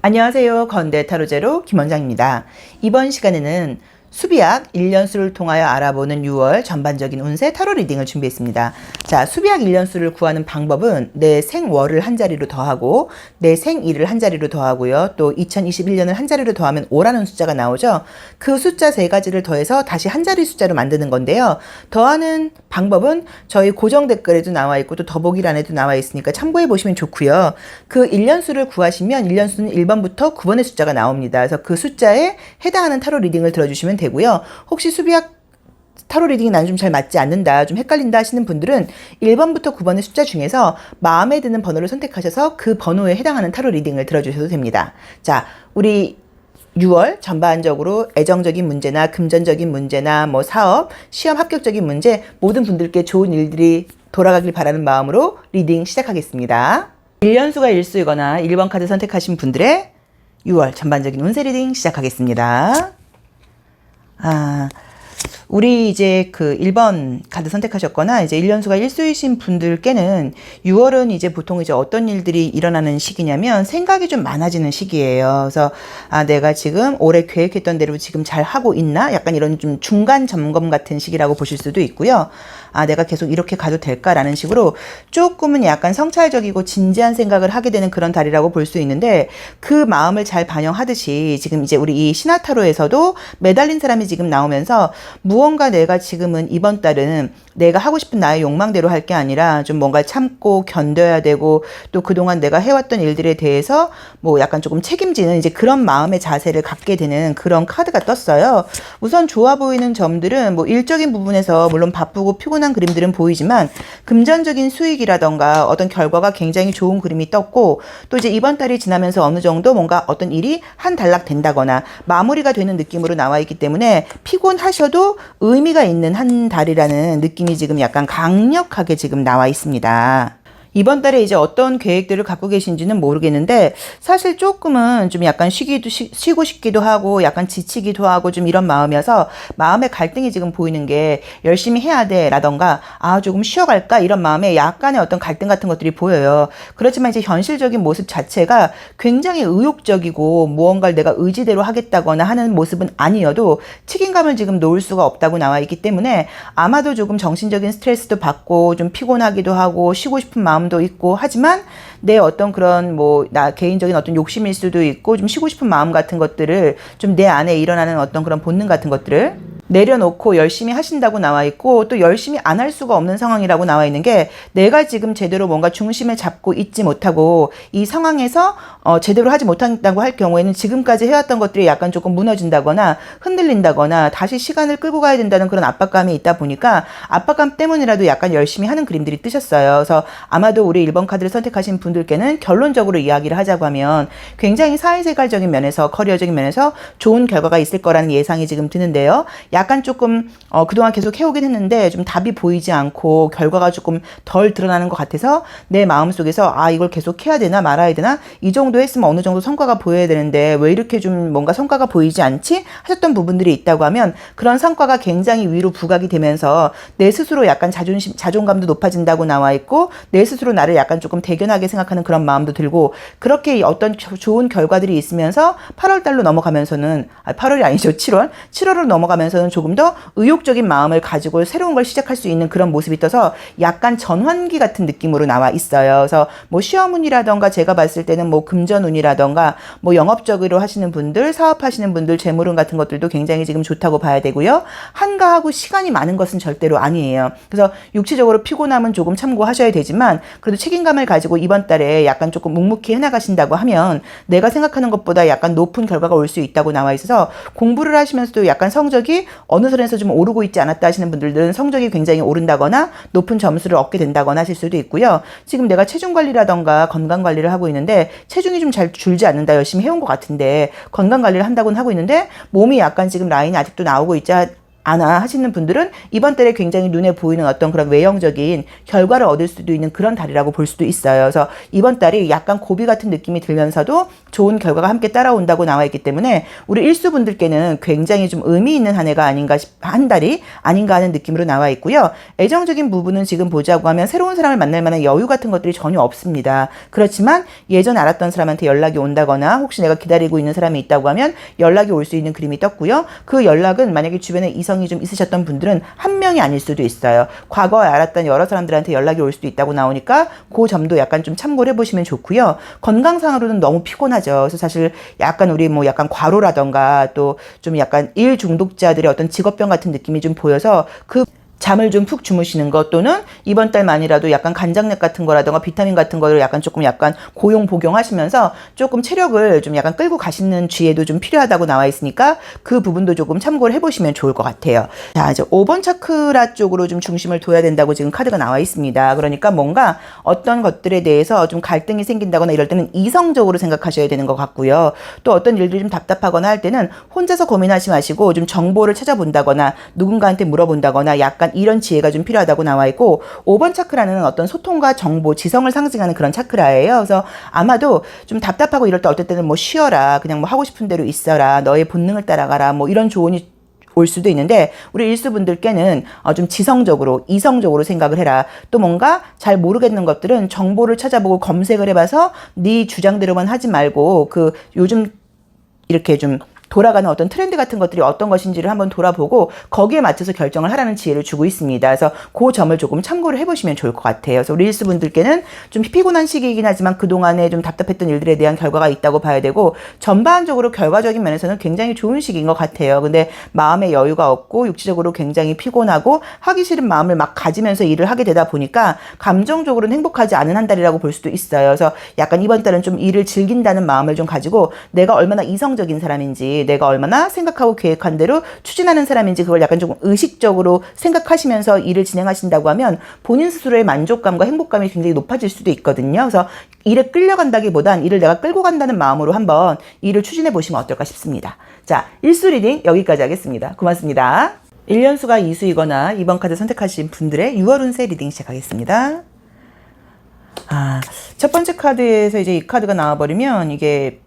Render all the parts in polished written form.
안녕하세요. 건대 타로제로 김원장입니다. 이번 시간에는 수비약 1년수를 통하여 알아보는 6월 전반적인 운세 타로 리딩을 준비했습니다. 자, 수비약 1년수를 구하는 방법은 내 생월을 한 자리로 더하고 내 생일을 한 자리로 더하고요. 또 2021년을 한 자리로 더하면 5라는 숫자가 나오죠. 그 숫자 세 가지를 더해서 다시 한 자리 숫자로 만드는 건데요. 더하는 방법은 저희 고정 댓글에도 나와 있고 또 더보기란에도 나와 있으니까 참고해 보시면 좋고요. 그 1년수를 구하시면 1년수는 1번부터 9번의 숫자가 나옵니다. 그래서 그 숫자에 해당하는 타로 리딩을 들어주시면 되고요. 혹시 수비약 타로 리딩이 나는 좀 잘 맞지 않는다, 좀 헷갈린다 하시는 분들은 1번부터 9번의 숫자 중에서 마음에 드는 번호를 선택하셔서 그 번호에 해당하는 타로 리딩을 들어주셔도 됩니다. 자, 우리 6월 전반적으로 애정적인 문제나 금전적인 문제나 뭐 사업, 시험 합격적인 문제 모든 분들께 좋은 일들이 돌아가길 바라는 마음으로 리딩 시작하겠습니다. 1년수가 일수이거나 1번 카드 선택하신 분들의 6월 전반적인 운세 리딩 시작하겠습니다. 우리 이제 그 1번 카드 선택하셨거나 이제 1년수가 일수이신 분들께는 6월은 이제 보통 이제 어떤 일들이 일어나는 시기냐면 생각이 좀 많아지는 시기예요. 그래서 내가 지금 올해 계획했던 대로 지금 잘 하고 있나? 약간 이런 좀 중간 점검 같은 시기라고 보실 수도 있고요. 내가 계속 이렇게 가도 될까라는 식으로 조금은 약간 성찰적이고 진지한 생각을 하게 되는 그런 달이라고 볼 수 있는데, 그 마음을 잘 반영하듯이 지금 이제 우리 이 신화타로에서도 매달린 사람이 지금 나오면서 무언가 내가 지금은 이번 달은 내가 하고 싶은 나의 욕망대로 할 게 아니라 좀 뭔가 참고 견뎌야 되고, 또 그동안 내가 해왔던 일들에 대해서 뭐 약간 조금 책임지는 이제 그런 마음의 자세를 갖게 되는 그런 카드가 떴어요. 우선 좋아 보이는 점들은 뭐 일적인 부분에서 물론 바쁘고 피곤한 그림들은 보이지만 금전적인 수익이라던가 어떤 결과가 굉장히 좋은 그림이 떴고, 또 이제 이번 달이 지나면서 어느 정도 뭔가 어떤 일이 한 단락 된다거나 마무리가 되는 느낌으로 나와 있기 때문에 피곤하셔도 의미가 있는 한 달이라는 느낌이 지금 약간 강력하게 지금 나와 있습니다. 이번 달에 이제 어떤 계획들을 갖고 계신지는 모르겠는데, 사실 조금은 좀 약간 쉬고 싶기도 하고 약간 지치기도 하고 좀 이런 마음이어서 마음의 갈등이 지금 보이는 게, 열심히 해야 돼 라던가 조금 쉬어갈까 이런 마음에 약간의 어떤 갈등 같은 것들이 보여요. 그렇지만 이제 현실적인 모습 자체가 굉장히 의욕적이고 무언가를 내가 의지대로 하겠다거나 하는 모습은 아니어도 책임감을 지금 놓을 수가 없다고 나와 있기 때문에 아마도 조금 정신적인 스트레스도 받고 좀 피곤하기도 하고 쉬고 싶은 마음도 있고, 하지만 내 어떤 그런 뭐 나 개인적인 어떤 욕심일 수도 있고 좀 쉬고 싶은 마음 같은 것들을 좀 내 안에 일어나는 어떤 그런 본능 같은 것들을 내려놓고 열심히 하신다고 나와 있고, 또 열심히 안 할 수가 없는 상황이라고 나와 있는 게, 내가 지금 제대로 뭔가 중심을 잡고 있지 못하고 이 상황에서 제대로 하지 못한다고 할 경우에는 지금까지 해왔던 것들이 약간 조금 무너진다거나 흔들린다거나 다시 시간을 끌고 가야 된다는 그런 압박감이 있다 보니까 압박감 때문이라도 약간 열심히 하는 그림들이 뜨셨어요. 그래서 아마도 우리 1번 카드를 선택하신 분들께는 결론적으로 이야기를 하자고 하면 굉장히 사회생활적인 면에서 커리어적인 면에서 좋은 결과가 있을 거라는 예상이 지금 드는데요. 약간 조금 그동안 계속 해오긴 했는데 좀 답이 보이지 않고 결과가 조금 덜 드러나는 것 같아서 내 마음속에서 이걸 계속 해야 되나 말아야 되나, 이 정도 했으면 어느 정도 성과가 보여야 되는데 왜 이렇게 좀 뭔가 성과가 보이지 않지 하셨던 부분들이 있다고 하면, 그런 성과가 굉장히 위로 부각이 되면서 내 스스로 약간 자존감도 높아진다고 나와 있고, 내 스스로 나를 약간 조금 대견하게 생각하는 그런 마음도 들고, 그렇게 어떤 좋은 결과들이 있으면서 8월달로 넘어가면서는 8월이 아니죠, 7월로 넘어가면서는 조금 더 의욕적인 마음을 가지고 새로운 걸 시작할 수 있는 그런 모습이 떠서 약간 전환기 같은 느낌으로 나와 있어요. 그래서 뭐 시험운이라던가 제가 봤을 때는 뭐 금전운이라던가 뭐 영업적으로 하시는 분들, 사업하시는 분들, 재물운 같은 것들도 굉장히 지금 좋다고 봐야 되고요. 한가하고 시간이 많은 것은 절대로 아니에요. 그래서 육체적으로 피곤함은 조금 참고하셔야 되지만, 그래도 책임감을 가지고 이번 달에 약간 조금 묵묵히 해나가신다고 하면 내가 생각하는 것보다 약간 높은 결과가 올 수 있다고 나와 있어서, 공부를 하시면서도 약간 성적이 어느 선에서 좀 오르고 있지 않았다 하시는 분들은 성적이 굉장히 오른다거나 높은 점수를 얻게 된다거나 하실 수도 있고요. 지금 내가 체중 관리라던가 건강 관리를 하고 있는데 체중이 좀 잘 줄지 않는다, 열심히 해온 것 같은데 건강 관리를 한다고는 하고 있는데 몸이 약간 지금 라인이 아직도 나오고 있지 않아 하시는 분들은 이번 달에 굉장히 눈에 보이는 어떤 그런 외형적인 결과를 얻을 수도 있는 그런 달이라고 볼 수도 있어요. 그래서 이번 달이 약간 고비 같은 느낌이 들면서도 좋은 결과가 함께 따라온다고 나와 있기 때문에 우리 일수분들께는 굉장히 좀 의미 있는 한 해가 아닌가 한 달이 아닌가 하는 느낌으로 나와 있고요. 애정적인 부분은 지금 보자고 하면 새로운 사람을 만날 만한 여유 같은 것들이 전혀 없습니다. 그렇지만 예전 알았던 사람한테 연락이 온다거나 혹시 내가 기다리고 있는 사람이 있다고 하면 연락이 올 수 있는 그림이 떴고요. 그 연락은 만약에 주변에 이성이 좀 있으셨던 분들은 한 명이 아닐 수도 있어요. 과거에 알았던 여러 사람들한테 연락이 올 수도 있다고 나오니까 그 점도 약간 좀 참고를 해보시면 좋고요. 건강상으로는 너무 피곤하죠. 그래서 사실 약간 우리 뭐 약간 과로라던가 또 좀 약간 일 중독자들의 어떤 직업병 같은 느낌이 좀 보여서 그 잠을 좀 푹 주무시는 것 또는 이번 달만이라도 약간 간장약 같은 거라던가 비타민 같은 거를 약간 조금 약간 고용 복용하시면서 조금 체력을 좀 약간 끌고 가시는 지혜도 좀 필요하다고 나와 있으니까 그 부분도 조금 참고를 해보시면 좋을 것 같아요. 자, 이제 5번 차크라 쪽으로 좀 중심을 둬야 된다고 지금 카드가 나와 있습니다. 그러니까 뭔가 어떤 것들에 대해서 좀 갈등이 생긴다거나 이럴 때는 이성적으로 생각하셔야 되는 것 같고요. 또 어떤 일들이 좀 답답하거나 할 때는 혼자서 고민하지 마시고 좀 정보를 찾아본다거나 누군가한테 물어본다거나 약간 이런 지혜가 좀 필요하다고 나와 있고 5번 차크라는 어떤 소통과 정보, 지성을 상징하는 그런 차크라예요. 그래서 아마도 좀 답답하고 이럴 때 어떨 때는 뭐 쉬어라, 그냥 뭐 하고 싶은 대로 있어라, 너의 본능을 따라가라, 뭐 이런 조언이 올 수도 있는데 우리 일수분들께는 좀 지성적으로 이성적으로 생각을 해라. 또 뭔가 잘 모르겠는 것들은 정보를 찾아보고 검색을 해봐서 네 주장대로만 하지 말고 그 요즘 이렇게 좀 돌아가는 어떤 트렌드 같은 것들이 어떤 것인지를 한번 돌아보고 거기에 맞춰서 결정을 하라는 지혜를 주고 있습니다. 그래서 그 점을 조금 참고를 해보시면 좋을 것 같아요. 그래서 우리 일수분들께는 좀 피곤한 시기이긴 하지만 그동안에 좀 답답했던 일들에 대한 결과가 있다고 봐야 되고 전반적으로 결과적인 면에서는 굉장히 좋은 시기인 것 같아요. 근데 마음의 여유가 없고 육체적으로 굉장히 피곤하고 하기 싫은 마음을 막 가지면서 일을 하게 되다 보니까 감정적으로는 행복하지 않은 한 달이라고 볼 수도 있어요. 그래서 약간 이번 달은 좀 일을 즐긴다는 마음을 좀 가지고 내가 얼마나 이성적인 사람인지 내가 얼마나 생각하고 계획한 대로 추진하는 사람인지 그걸 약간 조금 의식적으로 생각하시면서 일을 진행하신다고 하면 본인 스스로의 만족감과 행복감이 굉장히 높아질 수도 있거든요. 그래서 일에 끌려간다기보단 일을 내가 끌고 간다는 마음으로 한번 일을 추진해 보시면 어떨까 싶습니다. 자, 일수 리딩 여기까지 하겠습니다. 고맙습니다. 1년수가 이수이거나 이번 카드 선택하신 분들의 6월 운세 리딩 시작하겠습니다. 첫 번째 카드에서 이제 이 카드가 나와버리면 이게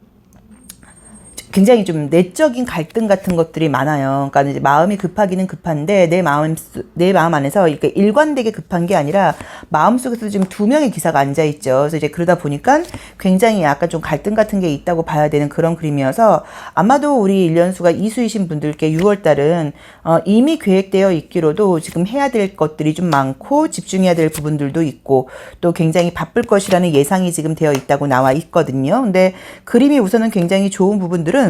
굉장히 좀 내적인 갈등 같은 것들이 많아요. 그러니까 이제 마음이 급하기는 급한데 내 마음 안에서 이렇게 일관되게 급한 게 아니라 마음 속에서 지금 두 명의 기사가 앉아 있죠. 그래서 이제 그러다 보니까 굉장히 약간 좀 갈등 같은 게 있다고 봐야 되는 그런 그림이어서 아마도 우리 일년수가 이수이신 분들께 6월 달은 이미 계획되어 있기로도 지금 해야 될 것들이 좀 많고 집중해야 될 부분들도 있고 또 굉장히 바쁠 것이라는 예상이 지금 되어 있다고 나와 있거든요. 근데 그림이 우선은 굉장히 좋은 부분들은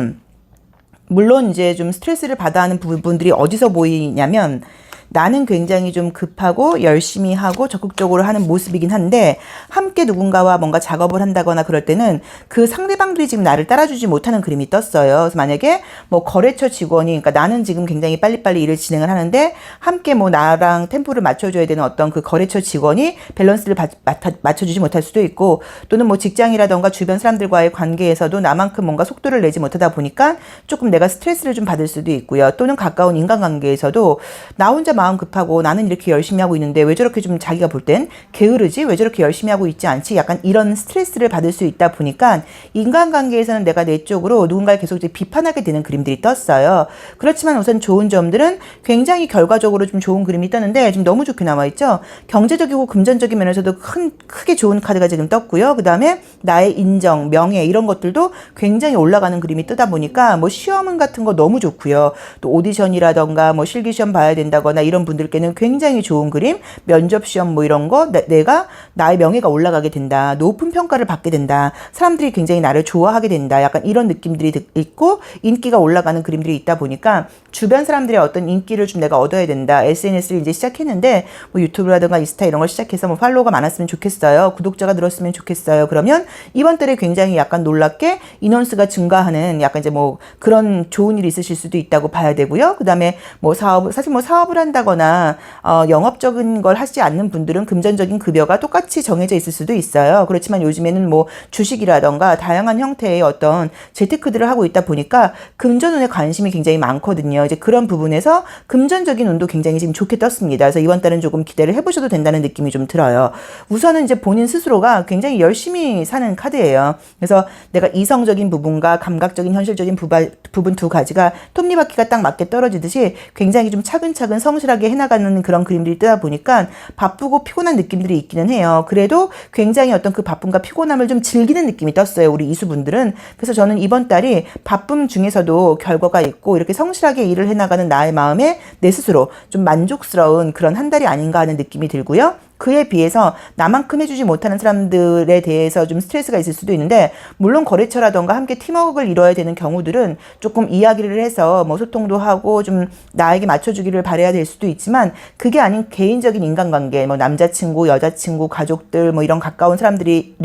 물론 이제 좀 스트레스를 받아 하는 부분들이 어디서 보이냐면 나는 굉장히 좀 급하고 열심히 하고 적극적으로 하는 모습이긴 한데 함께 누군가와 뭔가 작업을 한다거나 그럴 때는 그 상대방들이 지금 나를 따라주지 못하는 그림이 떴어요. 그래서 만약에 뭐 거래처 직원이 그러니까 나는 지금 굉장히 빨리빨리 일을 진행을 하는데 함께 뭐 나랑 템포를 맞춰줘야 되는 어떤 그 거래처 직원이 밸런스를 맞춰주지 못할 수도 있고 또는 뭐 직장이라던가 주변 사람들과의 관계에서도 나만큼 뭔가 속도를 내지 못하다 보니까 조금 내가 스트레스를 좀 받을 수도 있고요. 또는 가까운 인간관계에서도 나 혼자 마음 급하고 나는 이렇게 열심히 하고 있는데 왜 저렇게 좀 자기가 볼 땐 게으르지? 왜 저렇게 열심히 하고 있지 않지? 약간 이런 스트레스를 받을 수 있다 보니까 인간관계에서는 내가 내 쪽으로 누군가를 계속 이제 비판하게 되는 그림들이 떴어요. 그렇지만 우선 좋은 점들은 굉장히 결과적으로 좀 좋은 그림이 떴는데 지금 너무 좋게 나와 있죠. 경제적이고 금전적인 면에서도 크게 좋은 카드가 지금 떴고요. 그 다음에 나의 인정, 명예 이런 것들도 굉장히 올라가는 그림이 뜨다 보니까 뭐 시험 같은 거 너무 좋고요. 또 오디션이라던가 뭐 실기시험 봐야 된다거나 이런 분들께는 굉장히 좋은 그림, 면접시험 뭐 이런 거 내가 나의 명예가 올라가게 된다. 높은 평가를 받게 된다. 사람들이 굉장히 나를 좋아하게 된다. 약간 이런 느낌들이 있고 인기가 올라가는 그림들이 있다 보니까 주변 사람들의 어떤 인기를 좀 내가 얻어야 된다. SNS를 이제 시작했는데 뭐 유튜브라든가 인스타 이런 걸 시작해서 뭐 팔로워가 많았으면 좋겠어요. 구독자가 늘었으면 좋겠어요. 그러면 이번 달에 굉장히 약간 놀랍게 인원수가 증가하는 약간 이제 뭐 그런 좋은 일이 있으실 수도 있다고 봐야 되고요. 그 다음에 뭐 사실 뭐 사업을 한다 한다거나 영업적인 걸 하지 않는 분들은 금전적인 급여가 똑같이 정해져 있을 수도 있어요. 그렇지만 요즘에는 뭐 주식이라던가 다양한 형태의 어떤 재테크들을 하고 있다 보니까 금전운에 관심이 굉장히 많거든요. 이제 그런 부분에서 금전적인 운도 굉장히 지금 좋게 떴습니다. 그래서 이번 달은 조금 기대를 해보셔도 된다는 느낌이 좀 들어요. 우선은 이제 본인 스스로가 굉장히 열심히 사는 카드예요. 그래서 내가 이성적인 부분과 감각적인 현실적인 부분 두 가지가 톱니바퀴가 딱 맞게 떨어지듯이 굉장히 좀 차근차근 성실하게 해나가는 그런 그림들이 뜨다 보니까 바쁘고 피곤한 느낌들이 있기는 해요. 그래도 굉장히 어떤 그 바쁨과 피곤함을 좀 즐기는 느낌이 떴어요. 우리 이수분들은. 그래서 저는 이번 달이 바쁨 중에서도 결과가 있고 이렇게 성실하게 일을 해나가는 나의 마음에 내 스스로 좀 만족스러운 그런 한 달이 아닌가 하는 느낌이 들고요. 그에 비해서 나만큼 해주지 못하는 사람들에 대해서 좀 스트레스가 있을 수도 있는데, 물론 거래처라던가 함께 팀워크를 이뤄야 되는 경우들은 조금 이야기를 해서 뭐 소통도 하고 좀 나에게 맞춰주기를 바라야 될 수도 있지만, 그게 아닌 개인적인 인간관계, 뭐 남자친구, 여자친구, 가족들 뭐 이런 가까운 사람들이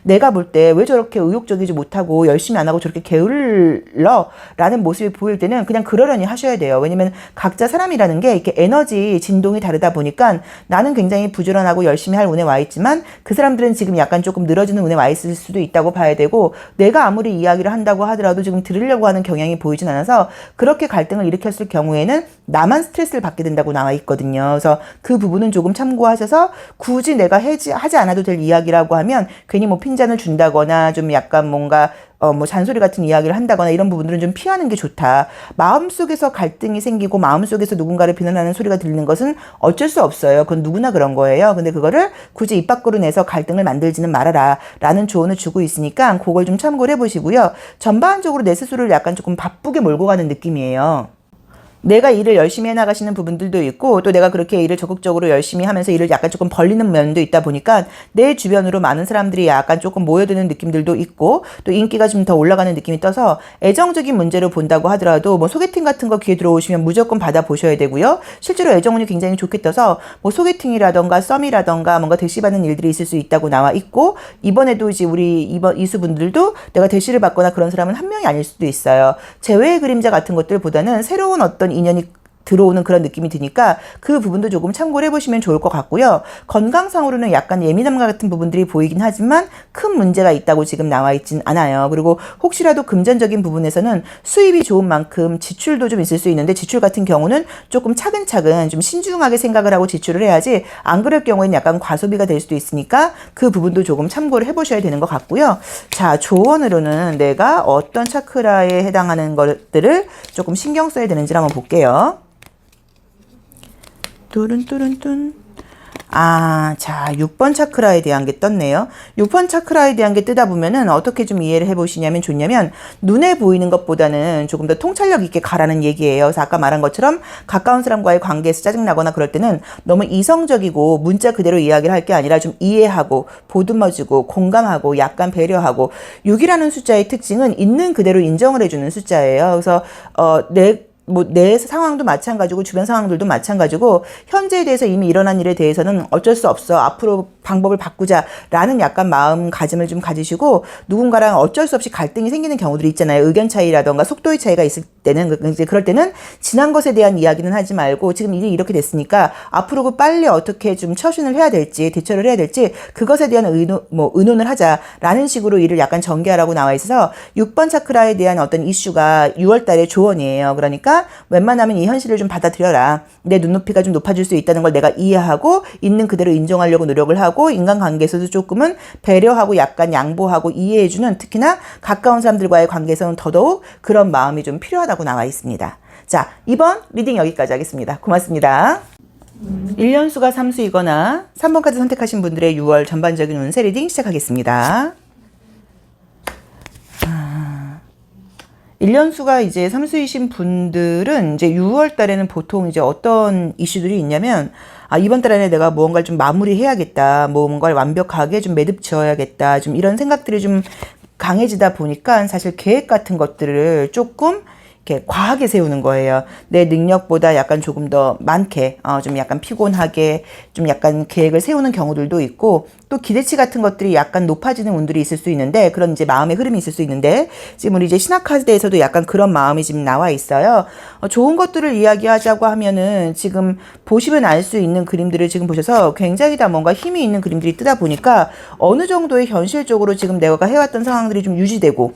내가 볼 때 왜 저렇게 의욕적이지 못하고 열심히 안 하고 저렇게 게을러 라는 모습이 보일 때는 그냥 그러려니 하셔야 돼요. 왜냐면 각자 사람이라는 게 이렇게 에너지 진동이 다르다 보니까 나는 굉장히 부지런하고 열심히 할 운에 와 있지만 그 사람들은 지금 약간 조금 늘어지는 운에 와 있을 수도 있다고 봐야 되고, 내가 아무리 이야기를 한다고 하더라도 지금 들으려고 하는 경향이 보이진 않아서 그렇게 갈등을 일으켰을 경우에는 나만 스트레스를 받게 된다고 나와 있거든요. 그래서 그 부분은 조금 참고하셔서, 굳이 내가 하지 않아도 될 이야기라고 하면 괜히 뭐 핀잔을 준다거나 좀 약간 뭔가 뭐 잔소리 같은 이야기를 한다거나 이런 부분들은 좀 피하는 게 좋다. 마음속에서 갈등이 생기고 마음속에서 누군가를 비난하는 소리가 들리는 것은 어쩔 수 없어요. 그건 누구나 그런 거예요. 근데 그거를 굳이 입 밖으로 내서 갈등을 만들지는 말아라 라는 조언을 주고 있으니까 그걸 좀 참고를 해보시고요. 전반적으로 내 스스로를 약간 조금 바쁘게 몰고 가는 느낌이에요. 내가 일을 열심히 해나가시는 부분들도 있고, 또 내가 그렇게 일을 적극적으로 열심히 하면서 일을 약간 조금 벌리는 면도 있다 보니까 내 주변으로 많은 사람들이 약간 조금 모여드는 느낌들도 있고, 또 인기가 좀 더 올라가는 느낌이 떠서 애정적인 문제로 본다고 하더라도 뭐 소개팅 같은 거 기회 들어오시면 무조건 받아보셔야 되고요. 실제로 애정운이 굉장히 좋게 떠서 뭐 소개팅이라던가 썸이라던가 뭔가 대시받는 일들이 있을 수 있다고 나와 있고, 이번에도 이제 우리 이수분들도 내가 대시를 받거나 그런 사람은 한 명이 아닐 수도 있어요. 재회의 그림자 같은 것들보다는 새로운 어떤 인연이 들어오는 그런 느낌이 드니까 그 부분도 조금 참고를 해보시면 좋을 것 같고요. 건강상으로는 약간 예민함과 같은 부분들이 보이긴 하지만 큰 문제가 있다고 지금 나와 있진 않아요. 그리고 혹시라도 금전적인 부분에서는 수입이 좋은 만큼 지출도 좀 있을 수 있는데, 지출 같은 경우는 조금 차근차근 좀 신중하게 생각을 하고 지출을 해야지, 안 그럴 경우에는 약간 과소비가 될 수도 있으니까 그 부분도 조금 참고를 해보셔야 되는 것 같고요. 자, 조언으로는 내가 어떤 차크라에 해당하는 것들을 조금 신경 써야 되는지를 한번 볼게요. 뚜른뚜른뚜. 자, 6번 차크라에 대한 게 떴네요. 6번 차크라에 대한 게 뜨다 보면은 어떻게 좀 이해를 해보시냐면 좋냐면, 눈에 보이는 것보다는 조금 더 통찰력 있게 가라는 얘기예요. 그래서 아까 말한 것처럼 가까운 사람과의 관계에서 짜증나거나 그럴 때는 너무 이성적이고 문자 그대로 이야기를 할 게 아니라 좀 이해하고 보듬어주고 공감하고 약간 배려하고, 6이라는 숫자의 특징은 있는 그대로 인정을 해주는 숫자예요. 그래서 내 상황도 마찬가지고 주변 상황들도 마찬가지고, 현재에 대해서 이미 일어난 일에 대해서는 어쩔 수 없어, 앞으로 방법을 바꾸자라는 약간 마음가짐을 좀 가지시고, 누군가랑 어쩔 수 없이 갈등이 생기는 경우들이 있잖아요. 의견 차이라던가 속도의 차이가 있을 때는, 이제 그럴 때는 지난 것에 대한 이야기는 하지 말고, 지금 일이 이렇게 됐으니까 앞으로 빨리 어떻게 좀 처신을 해야 될지, 대처를 해야 될지, 그것에 대한 의논을 하자라는 식으로 일을 약간 전개하라고 나와 있어서, 6번 차크라에 대한 어떤 이슈가 6월 달의 조언이에요. 그러니까 웬만하면 이 현실을 좀 받아들여라. 내 눈높이가 좀 높아질 수 있다는 걸 내가 이해하고 있는 그대로 인정하려고 노력을 하고, 인간관계에서도 조금은 배려하고 약간 양보하고 이해해주는, 특히나 가까운 사람들과의 관계에서는 더더욱 그런 마음이 좀 필요하다고 나와 있습니다. 자, 이번 리딩 여기까지 하겠습니다. 고맙습니다. 1년수가 3수이거나 3번 카드 선택하신 분들의 6월 전반적인 운세 리딩 시작하겠습니다. 1년수가 이제 3수이신 분들은 이제 6월 달에는 보통 이제 어떤 이슈들이 있냐면, 이번 달 안에 내가 무언가를 좀 마무리해야겠다, 뭔가를 완벽하게 좀 매듭 지어야겠다, 좀 이런 생각들이 좀 강해지다 보니까 사실 계획 같은 것들을 조금 이렇게 과하게 세우는 거예요. 내 능력보다 약간 조금 더 많게, 좀 약간 피곤하게, 좀 약간 계획을 세우는 경우들도 있고, 또 기대치 같은 것들이 약간 높아지는 운들이 있을 수 있는데, 그런 이제 마음의 흐름이 있을 수 있는데, 지금 우리 이제 신학카드에서도 약간 그런 마음이 지금 나와 있어요. 좋은 것들을 이야기하자고 하면은 지금 보시면 알 수 있는 그림들을 지금 보셔서 굉장히 다 뭔가 힘이 있는 그림들이 뜨다 보니까 어느 정도의 현실적으로 지금 내가 해왔던 상황들이 좀 유지되고,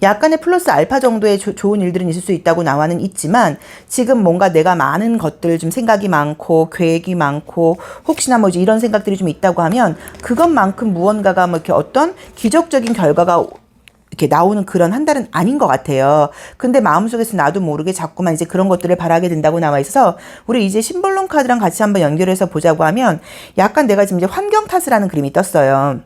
약간의 플러스 알파 정도의 좋은 일들은 있을 수 있다고 나와는 있지만, 지금 뭔가 내가 많은 것들 좀 생각이 많고 계획이 많고 혹시나 뭐 이런 생각들이 좀 있다고 하면 그것만큼 무언가가 뭐 이렇게 어떤 기적적인 결과가 이렇게 나오는 그런 한 달은 아닌 것 같아요. 근데 마음속에서 나도 모르게 자꾸만 이제 그런 것들을 바라게 된다고 나와 있어서, 우리 이제 심볼론 카드랑 같이 한번 연결해서 보자고 하면, 약간 내가 지금 이제 환경 탓을 하는 그림이 떴어요.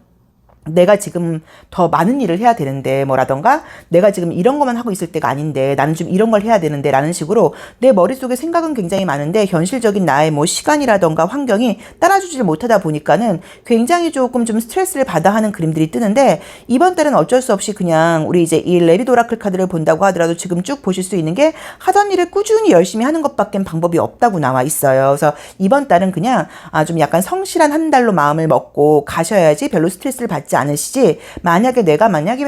내가 지금 더 많은 일을 해야 되는데 뭐라던가, 내가 지금 이런 것만 하고 있을 때가 아닌데 나는 좀 이런 걸 해야 되는데 라는 식으로 내 머릿속에 생각은 굉장히 많은데 현실적인 나의 뭐 시간이라던가 환경이 따라주질 못하다 보니까는 굉장히 조금 좀 스트레스를 받아 하는 그림들이 뜨는데, 이번 달은 어쩔 수 없이 그냥 우리 이제 이 레빗 오라클 카드를 본다고 하더라도 지금 쭉 보실 수 있는 게, 하던 일을 꾸준히 열심히 하는 것밖엔 방법이 없다고 나와 있어요. 그래서 이번 달은 그냥 좀 약간 성실한 한 달로 마음을 먹고 가셔야지 별로 스트레스를 받지 않으시지, 만약에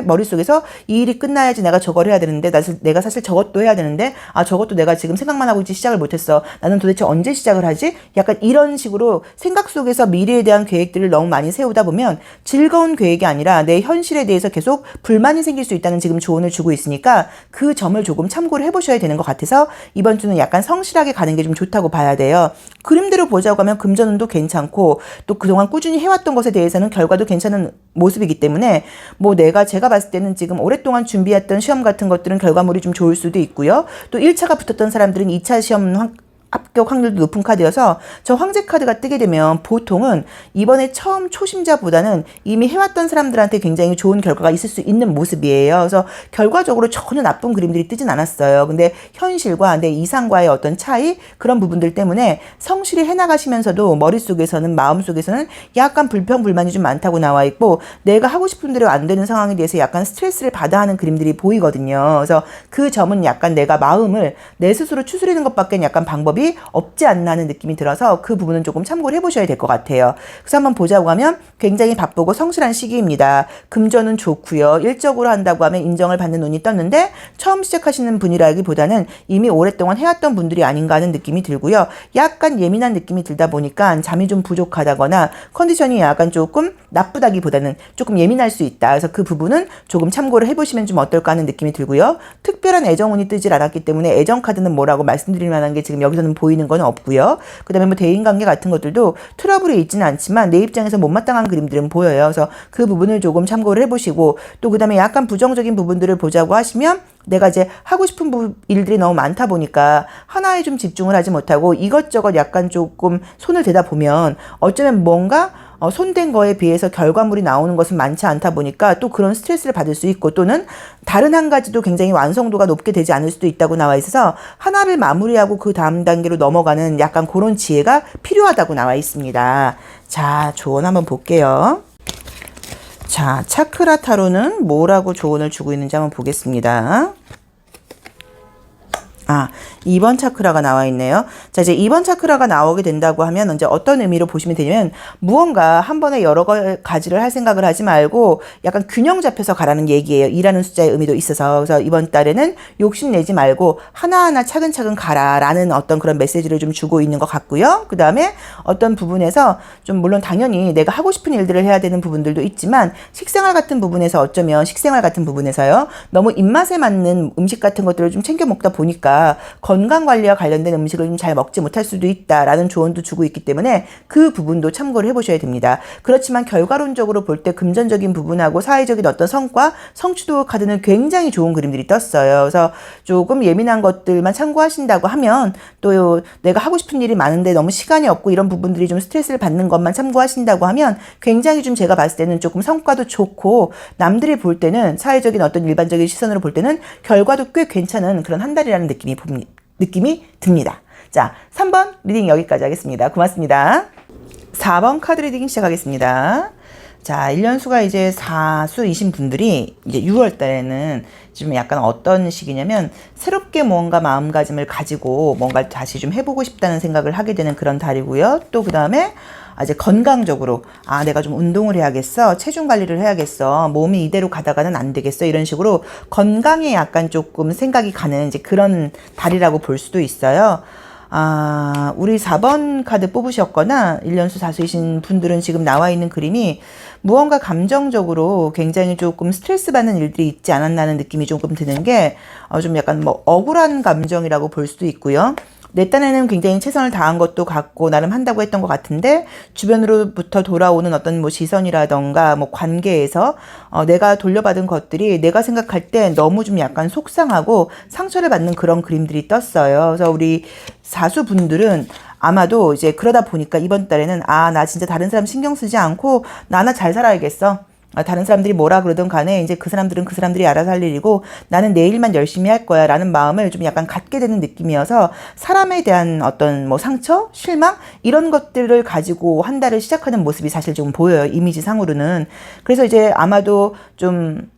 머릿속에서 이 일이 끝나야지 내가 저걸 해야 되는데, 내가 사실 저것도 해야 되는데, 저것도 내가 지금 생각만 하고 있지 시작을 못했어, 나는 도대체 언제 시작을 하지? 약간 이런 식으로 생각 속에서 미래에 대한 계획들을 너무 많이 세우다 보면 즐거운 계획이 아니라 내 현실에 대해서 계속 불만이 생길 수 있다는 지금 조언을 주고 있으니까, 그 점을 조금 참고를 해보셔야 되는 것 같아서 이번 주는 약간 성실하게 가는 게 좀 좋다고 봐야 돼요. 그림대로 보자고 하면 금전운도 괜찮고, 또 그동안 꾸준히 해왔던 것에 대해서는 결과도 괜찮은 모습이기 때문에, 뭐 제가 봤을 때는 지금 오랫동안 준비했던 시험 같은 것들은 결과물이 좀 좋을 수도 있고요. 또 1차가 붙었던 사람들은 2차 시험 합격 확률도 높은 카드여서, 저 황제 카드가 뜨게 되면 보통은 이번에 처음 초심자보다는 이미 해왔던 사람들한테 굉장히 좋은 결과가 있을 수 있는 모습이에요. 그래서 결과적으로 전혀 나쁜 그림들이 뜨진 않았어요. 근데 현실과 내 이상과의 어떤 차이, 그런 부분들 때문에 성실히 해나가시면서도 머릿속에서는, 마음속에서는 약간 불평불만이 좀 많다고 나와 있고, 내가 하고 싶은 대로 안 되는 상황에 대해서 약간 스트레스를 받아 하는 그림들이 보이거든요. 그래서 그 점은 약간 내가 마음을 내 스스로 추스리는 것밖에 약간 방법이 없지 않나 하는 느낌이 들어서, 그 부분은 조금 참고를 해보셔야 될 것 같아요. 그래서 한번 보자고 하면 굉장히 바쁘고 성실한 시기입니다. 금전은 좋고요. 일적으로 한다고 하면 인정을 받는 운이 떴는데, 처음 시작하시는 분이라기보다는 이미 오랫동안 해왔던 분들이 아닌가 하는 느낌이 들고요. 약간 예민한 느낌이 들다 보니까 잠이 좀 부족하다거나 컨디션이 약간 조금 나쁘다기보다는 조금 예민할 수 있다. 그래서 그 부분은 조금 참고를 해보시면 좀 어떨까 하는 느낌이 들고요. 특별한 애정운이 뜨질 않았기 때문에 애정 카드는 뭐라고 말씀드릴 만한 게 지금 여기서는 보이는 건 없고요. 그 다음에 뭐 대인관계 같은 것들도 트러블이 있지는 않지만 내 입장에서 못마땅한 그림들은 보여요. 그래서 그 부분을 조금 참고를 해보시고, 또 그 다음에 약간 부정적인 부분들을 보자고 하시면, 내가 이제 하고 싶은 일들이 너무 많다 보니까 하나에 좀 집중을 하지 못하고 이것저것 약간 조금 손을 대다 보면 어쩌면 뭔가 손댄 거에 비해서 결과물이 나오는 것은 많지 않다 보니까 또 그런 스트레스를 받을 수 있고, 또는 다른 한 가지도 굉장히 완성도가 높게 되지 않을 수도 있다고 나와 있어서 하나를 마무리하고 그 다음 단계로 넘어가는 약간 그런 지혜가 필요하다고 나와 있습니다. 자, 조언 한번 볼게요. 자, 차크라 타로는 뭐라고 조언을 주고 있는지 한번 보겠습니다. 2번 차크라가 나와 있네요. 자, 이제 2번 차크라가 나오게 된다고 하면 이제 어떤 의미로 보시면 되냐면, 무언가 한 번에 여러 가지를 할 생각을 하지 말고 약간 균형 잡혀서 가라는 얘기예요. 2라는 숫자의 의미도 있어서. 그래서 이번 달에는 욕심내지 말고 하나하나 차근차근 가라라는 어떤 그런 메시지를 좀 주고 있는 것 같고요. 그 다음에 어떤 부분에서 좀, 물론 당연히 내가 하고 싶은 일들을 해야 되는 부분들도 있지만, 식생활 같은 부분에서 어쩌면 식생활 같은 부분에서요, 너무 입맛에 맞는 음식 같은 것들을 좀 챙겨 먹다 보니까 건강관리와 관련된 음식을 좀 잘 먹지 못할 수도 있다라는 조언도 주고 있기 때문에 그 부분도 참고를 해보셔야 됩니다. 그렇지만 결과론적으로 볼 때 금전적인 부분하고 사회적인 어떤 성과, 성취도 카드는 굉장히 좋은 그림들이 떴어요. 그래서 조금 예민한 것들만 참고하신다고 하면, 또 내가 하고 싶은 일이 많은데 너무 시간이 없고 이런 부분들이 좀 스트레스를 받는 것만 참고하신다고 하면 굉장히 좀 제가 봤을 때는 조금 성과도 좋고, 남들이 볼 때는, 사회적인 어떤 일반적인 시선으로 볼 때는 결과도 꽤 괜찮은 그런 한 달이라는 느낌이 듭니다. 자, 3번 리딩 여기까지 하겠습니다. 고맙습니다. 4번 카드 리딩 시작하겠습니다. 자, 1년수가 이제 사수이신 분들이 이제 6월 달에는 좀 약간 어떤 시기냐면 새롭게 뭔가 마음가짐을 가지고 뭔가 다시 좀 해보고 싶다는 생각을 하게 되는 그런 달이고요. 또 그 다음에 이제 건강적으로 내가 좀 운동을 해야겠어, 체중 관리를 해야겠어, 몸이 이대로 가다가는 안 되겠어, 이런 식으로 건강에 약간 조금 생각이 가는 이제 그런 달이라고 볼 수도 있어요. 우리 4번 카드 뽑으셨거나 1년수 사수이신 분들은 지금 나와 있는 그림이 무언가 감정적으로 굉장히 조금 스트레스 받는 일들이 있지 않았나 하는 느낌이 조금 드는 게 좀 약간 뭐 억울한 감정이라고 볼 수도 있고요. 내 딴에는 굉장히 최선을 다한 것도 같고 나름 한다고 했던 것 같은데 주변으로부터 돌아오는 어떤 뭐 시선이라던가 뭐 관계에서 내가 돌려받은 것들이 내가 생각할 때 너무 좀 약간 속상하고 상처를 받는 그런 그림들이 떴어요. 그래서 우리 사수분들은 아마도 이제 그러다 보니까 이번 달에는 나 진짜 다른 사람 신경 쓰지 않고 나나 잘 살아야겠어. 다른 사람들이 뭐라 그러든 간에 이제 그 사람들은 그 사람들이 알아서 할 일이고 나는 내 일만 열심히 할 거야 라는 마음을 좀 약간 갖게 되는 느낌이어서 사람에 대한 어떤 뭐 상처, 실망 이런 것들을 가지고 한 달을 시작하는 모습이 사실 좀 보여요. 이미지 상으로는. 그래서 이제 아마도 좀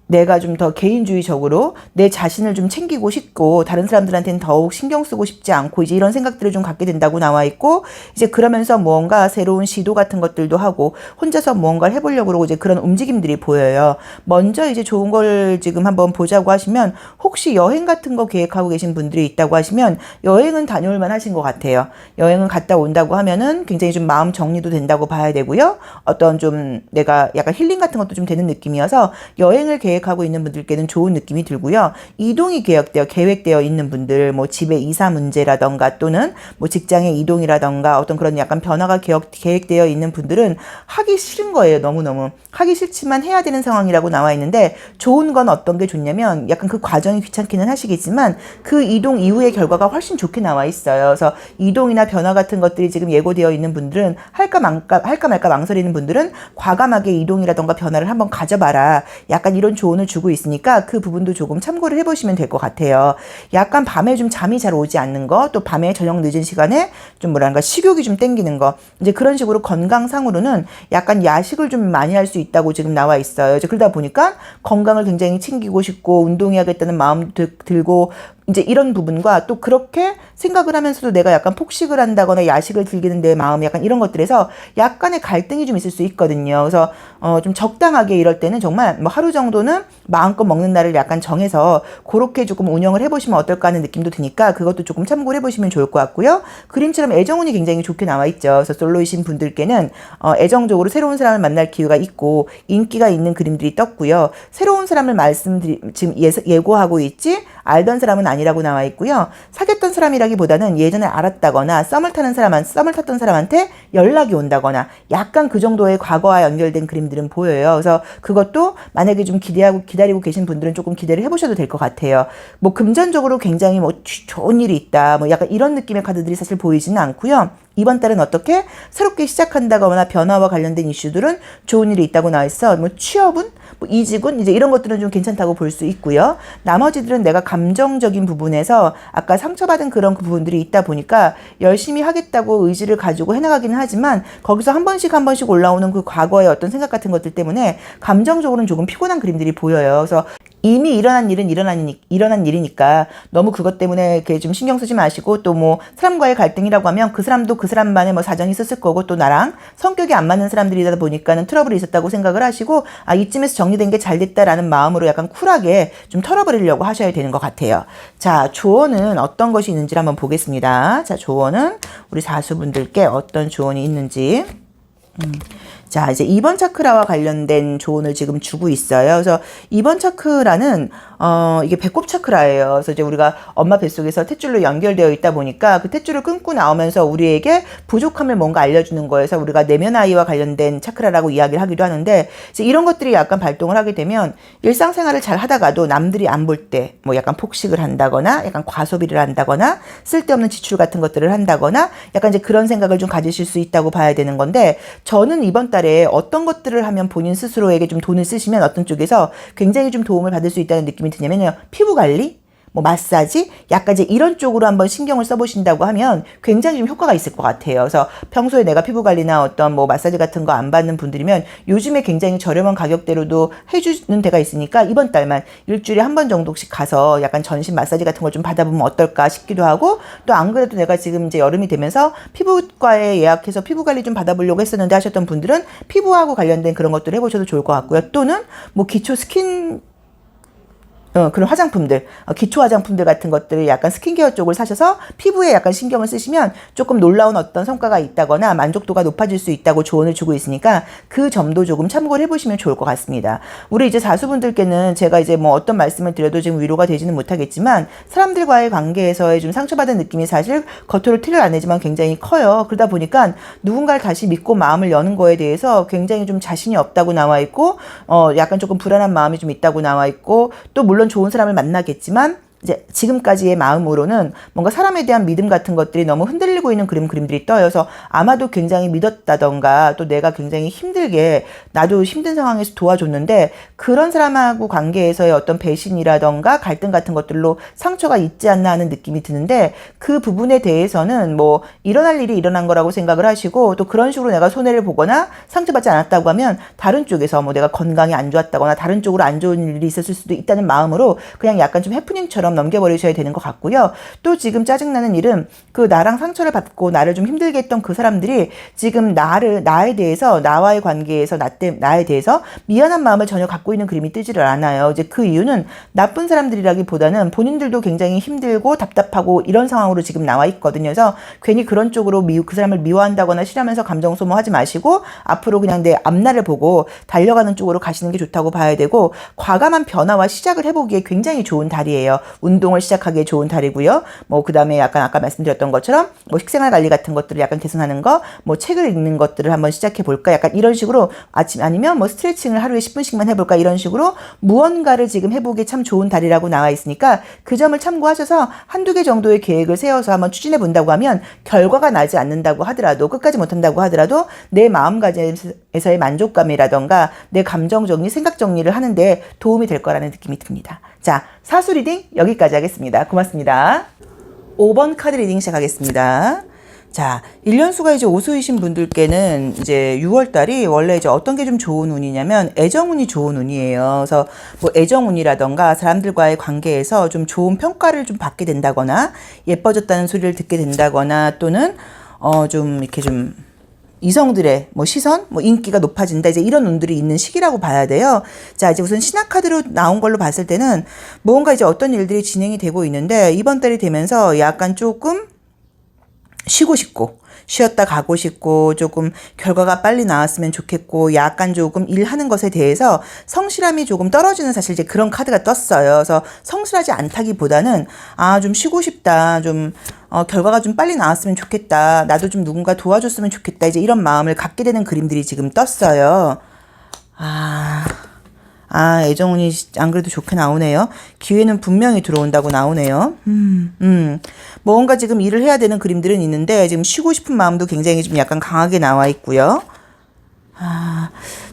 내가 좀 더 개인주의적으로 내 자신을 좀 챙기고 싶고 다른 사람들한테는 더욱 신경 쓰고 싶지 않고 이제 이런 생각들을 좀 갖게 된다고 나와 있고 이제 그러면서 무언가 새로운 시도 같은 것들도 하고 혼자서 무언가를 해보려고 그러고 이제 그런 움직임들이 보여요. 먼저 이제 좋은 걸 지금 한번 보자고 하시면 혹시 여행 같은 거 계획하고 계신 분들이 있다고 하시면 여행은 다녀올 만 하신 것 같아요. 여행은 갔다 온다고 하면은 굉장히 좀 마음 정리도 된다고 봐야 되고요. 어떤 좀 내가 약간 힐링 같은 것도 좀 되는 느낌이어서 여행을 계획하고 있는 분들께는 좋은 느낌이 들고요. 이동이 계획되어 있는 분들, 뭐 집의 이사 문제라던가 또는 뭐 직장의 이동이라던가 어떤 그런 약간 변화가 계획되어 있는 분들은 하기 싫은 거예요. 너무너무. 하기 싫지만 해야 되는 상황이라고 나와 있는데 좋은 건 어떤 게 좋냐면 약간 그 과정이 귀찮기는 하시겠지만 그 이동 이후의 결과가 훨씬 좋게 나와 있어요. 그래서 이동이나 변화 같은 것들이 지금 예고되어 있는 분들은 할까 말까 망설이는 분들은 과감하게 이동이라던가 변화를 한번 가져봐라. 약간 이런 조언을 주고 있으니까 그 부분도 조금 참고를 해보시면 될 것 같아요. 약간 밤에 좀 잠이 잘 오지 않는 거, 또 밤에 저녁 늦은 시간에 좀 뭐랄까 식욕이 좀 땡기는 거, 이제 그런 식으로 건강상으로는 약간 야식을 좀 많이 할 수 있다고 지금 나와 있어요. 이제 그러다 보니까 건강을 굉장히 챙기고 싶고 운동해야겠다는 마음도 들고 이제 이런 부분과 또 그렇게 생각을 하면서도 내가 약간 폭식을 한다거나 야식을 즐기는 내 마음 약간 이런 것들에서 약간의 갈등이 좀 있을 수 있거든요. 그래서 좀 적당하게 이럴 때는 정말 뭐 하루 정도는 마음껏 먹는 날을 약간 정해서 그렇게 조금 운영을 해보시면 어떨까 하는 느낌도 드니까 그것도 조금 참고를 해보시면 좋을 것 같고요. 그림처럼 애정운이 굉장히 좋게 나와 있죠. 그래서 솔로이신 분들께는 애정적으로 새로운 사람을 만날 기회가 있고 인기가 있는 그림들이 떴고요. 새로운 사람을 지금 예고하고 있지 알던 사람은 아니라고 나와 있고요. 사귀었던 사람이라기보다는 예전에 알았다거나 썸을 탔던 사람한테 연락이 온다거나 약간 그 정도의 과거와 연결된 그림들은 보여요. 그래서 그것도 만약에 좀 기다리고 계신 분들은 조금 기대를 해보셔도 될 것 같아요. 뭐 금전적으로 굉장히 뭐 좋은 일이 있다. 뭐 약간 이런 느낌의 카드들이 사실 보이지는 않고요. 이번 달은 어떻게 새롭게 시작한다거나 변화와 관련된 이슈들은 좋은 일이 있다고 나와 있어. 뭐 취업은, 뭐 이직은 이제 이런 것들은 좀 괜찮다고 볼 수 있고요. 나머지들은 내가 감정적인 부분에서 아까 상처받은 그런 부분들이 있다 보니까 열심히 하겠다고 의지를 가지고 해나가기는 하지만 거기서 한 번씩 올라오는 그 과거의 어떤 생각 같은 것들 때문에 감정적으로는 조금 피곤한 그림들이 보여요. 그래서 이미 일어난 일은 일어난 일이니까 너무 그것 때문에 이렇게 좀 신경 쓰지 마시고 또 뭐 사람과의 갈등이라고 하면 그 사람도 그 사람만의 뭐 사정이 있었을 거고 또 나랑 성격이 안 맞는 사람들이다 보니까는 트러블이 있었다고 생각을 하시고 이쯤에서 정리된 게 잘 됐다라는 마음으로 약간 쿨하게 좀 털어버리려고 하셔야 되는 것 같아요. 자, 조언은 어떤 것이 있는지 한번 보겠습니다. 자, 조언은 우리 사수분들께 어떤 조언이 있는지. 자, 이제 2번 차크라와 관련된 조언을 지금 주고 있어요. 그래서 2번 차크라는 이게 배꼽 차크라예요. 그래서 이제 우리가 엄마 뱃속에서 탯줄로 연결되어 있다 보니까 그 탯줄을 끊고 나오면서 우리에게 부족함을 뭔가 알려주는 거여서 우리가 내면 아이와 관련된 차크라라고 이야기를 하기도 하는데 이제 이런 것들이 약간 발동을 하게 되면 일상생활을 잘 하다가도 남들이 안 볼 때 뭐 약간 폭식을 한다거나 약간 과소비를 한다거나 쓸데없는 지출 같은 것들을 한다거나 약간 이제 그런 생각을 좀 가지실 수 있다고 봐야 되는 건데 저는 이번 달에 어떤 것들을 하면 본인 스스로에게 좀 돈을 쓰시면 어떤 쪽에서 굉장히 좀 도움을 받을 수 있다는 느낌이 드냐면요. 피부 관리? 뭐 마사지, 약간 이제 이런 쪽으로 한번 신경을 써보신다고 하면 굉장히 좀 효과가 있을 것 같아요. 그래서 평소에 내가 피부 관리나 어떤 뭐 마사지 같은 거 안 받는 분들이면 요즘에 굉장히 저렴한 가격대로도 해주는 데가 있으니까 이번 달만 일주일에 한 번 정도씩 가서 약간 전신 마사지 같은 걸 좀 받아보면 어떨까 싶기도 하고, 또 안 그래도 내가 지금 이제 여름이 되면서 피부과에 예약해서 피부 관리 좀 받아보려고 했었는데 하셨던 분들은 피부하고 관련된 그런 것들을 해보셔도 좋을 것 같고요. 또는 뭐 기초 스킨 그런 화장품들, 기초 화장품들 같은 것들을 약간 스킨케어 쪽을 사셔서 피부에 약간 신경을 쓰시면 조금 놀라운 어떤 성과가 있다거나 만족도가 높아질 수 있다고 조언을 주고 있으니까 그 점도 조금 참고를 해보시면 좋을 것 같습니다. 우리 이제 사수분들께는 제가 이제 뭐 어떤 말씀을 드려도 지금 위로가 되지는 못하겠지만 사람들과의 관계에서의 좀 상처받은 느낌이 사실 겉으로 티를 안 내지만 굉장히 커요. 그러다 보니까 누군가를 다시 믿고 마음을 여는 거에 대해서 굉장히 좀 자신이 없다고 나와 있고, 약간 조금 불안한 마음이 좀 있다고 나와 있고, 또 물론 좋은 사람을 만나겠지만 이제 지금까지의 마음으로는 뭔가 사람에 대한 믿음 같은 것들이 너무 흔들리고 있는 그림들이 떠요. 그래서 아마도 굉장히 믿었다던가 또 내가 굉장히 힘들게 나도 힘든 상황에서 도와줬는데 그런 사람하고 관계에서의 어떤 배신이라던가 갈등 같은 것들로 상처가 있지 않나 하는 느낌이 드는데, 그 부분에 대해서는 뭐 일어날 일이 일어난 거라고 생각을 하시고, 또 그런 식으로 내가 손해를 보거나 상처받지 않았다고 하면 다른 쪽에서 뭐 내가 건강이 안 좋았다거나 다른 쪽으로 안 좋은 일이 있었을 수도 있다는 마음으로 그냥 약간 좀 해프닝처럼 넘겨버리셔야 되는 것 같고요. 또 지금 짜증나는 일은 그 나랑 상처를 받고 나를 좀 힘들게 했던 그 사람들이 지금 나에 대해서, 나와의 관계에서 나에 대해서 미안한 마음을 전혀 갖고 있는 그림이 뜨지를 않아요. 이제 그 이유는 나쁜 사람들이라기보다는 본인들도 굉장히 힘들고 답답하고 이런 상황으로 지금 나와 있거든요. 그래서 괜히 그런 쪽으로 그 사람을 미워한다거나 싫어하면서 감정 소모하지 마시고 앞으로 그냥 내 앞날을 보고 달려가는 쪽으로 가시는 게 좋다고 봐야 되고, 과감한 변화와 시작을 해보기에 굉장히 좋은 달이에요. 운동을 시작하기에 좋은 달이고요. 뭐 그다음에 약간 아까 말씀드렸던 것처럼 뭐 식생활 관리 같은 것들을 약간 개선하는 거, 뭐 책을 읽는 것들을 한번 시작해 볼까, 약간 이런 식으로, 아니면 뭐 스트레칭을 하루에 10분씩만 해볼까, 이런 식으로 무언가를 지금 해보기에 참 좋은 달이라고 나와 있으니까 그 점을 참고하셔서 한두 개 정도의 계획을 세워서 한번 추진해 본다고 하면 결과가 나지 않는다고 하더라도, 끝까지 못한다고 하더라도 내 마음가짐에서의 만족감이라던가 내 감정 정리, 생각 정리를 하는데 도움이 될 거라는 느낌이 듭니다. 자, 사수 리딩 여기까지 하겠습니다. 고맙습니다. 5번 카드 리딩 시작하겠습니다. 자, 1년수가 이제 오수이신 분들께는 이제 6월달이 원래 이제 어떤 게 좀 좋은 운이냐면 애정운이 좋은 운이에요. 그래서 뭐 애정운이라던가 사람들과의 관계에서 좀 좋은 평가를 좀 받게 된다거나 예뻐졌다는 소리를 듣게 된다거나, 또는 좀 이렇게 좀 이성들의 뭐 시선, 뭐 인기가 높아진다, 이제 이런 운들이 있는 시기라고 봐야 돼요. 자, 이제 우선 신학 카드로 나온 걸로 봤을 때는 뭔가 이제 어떤 일들이 진행이 되고 있는데, 이번 달이 되면서 약간 조금 쉬고 싶고, 쉬었다 가고 싶고, 조금 결과가 빨리 나왔으면 좋겠고, 약간 조금 일하는 것에 대해서 성실함이 조금 떨어지는, 사실 이제 그런 카드가 떴어요. 그래서 성실하지 않다기보다는 좀 쉬고 싶다, 좀 결과가 좀 빨리 나왔으면 좋겠다, 나도 좀 누군가 도와줬으면 좋겠다, 이제 이런 마음을 갖게 되는 그림들이 지금 떴어요. 애정운이 안 그래도 좋게 나오네요. 기회는 분명히 들어온다고 나오네요. 뭔가 지금 일을 해야 되는 그림들은 있는데 지금 쉬고 싶은 마음도 굉장히 좀 약간 강하게 나와 있고요.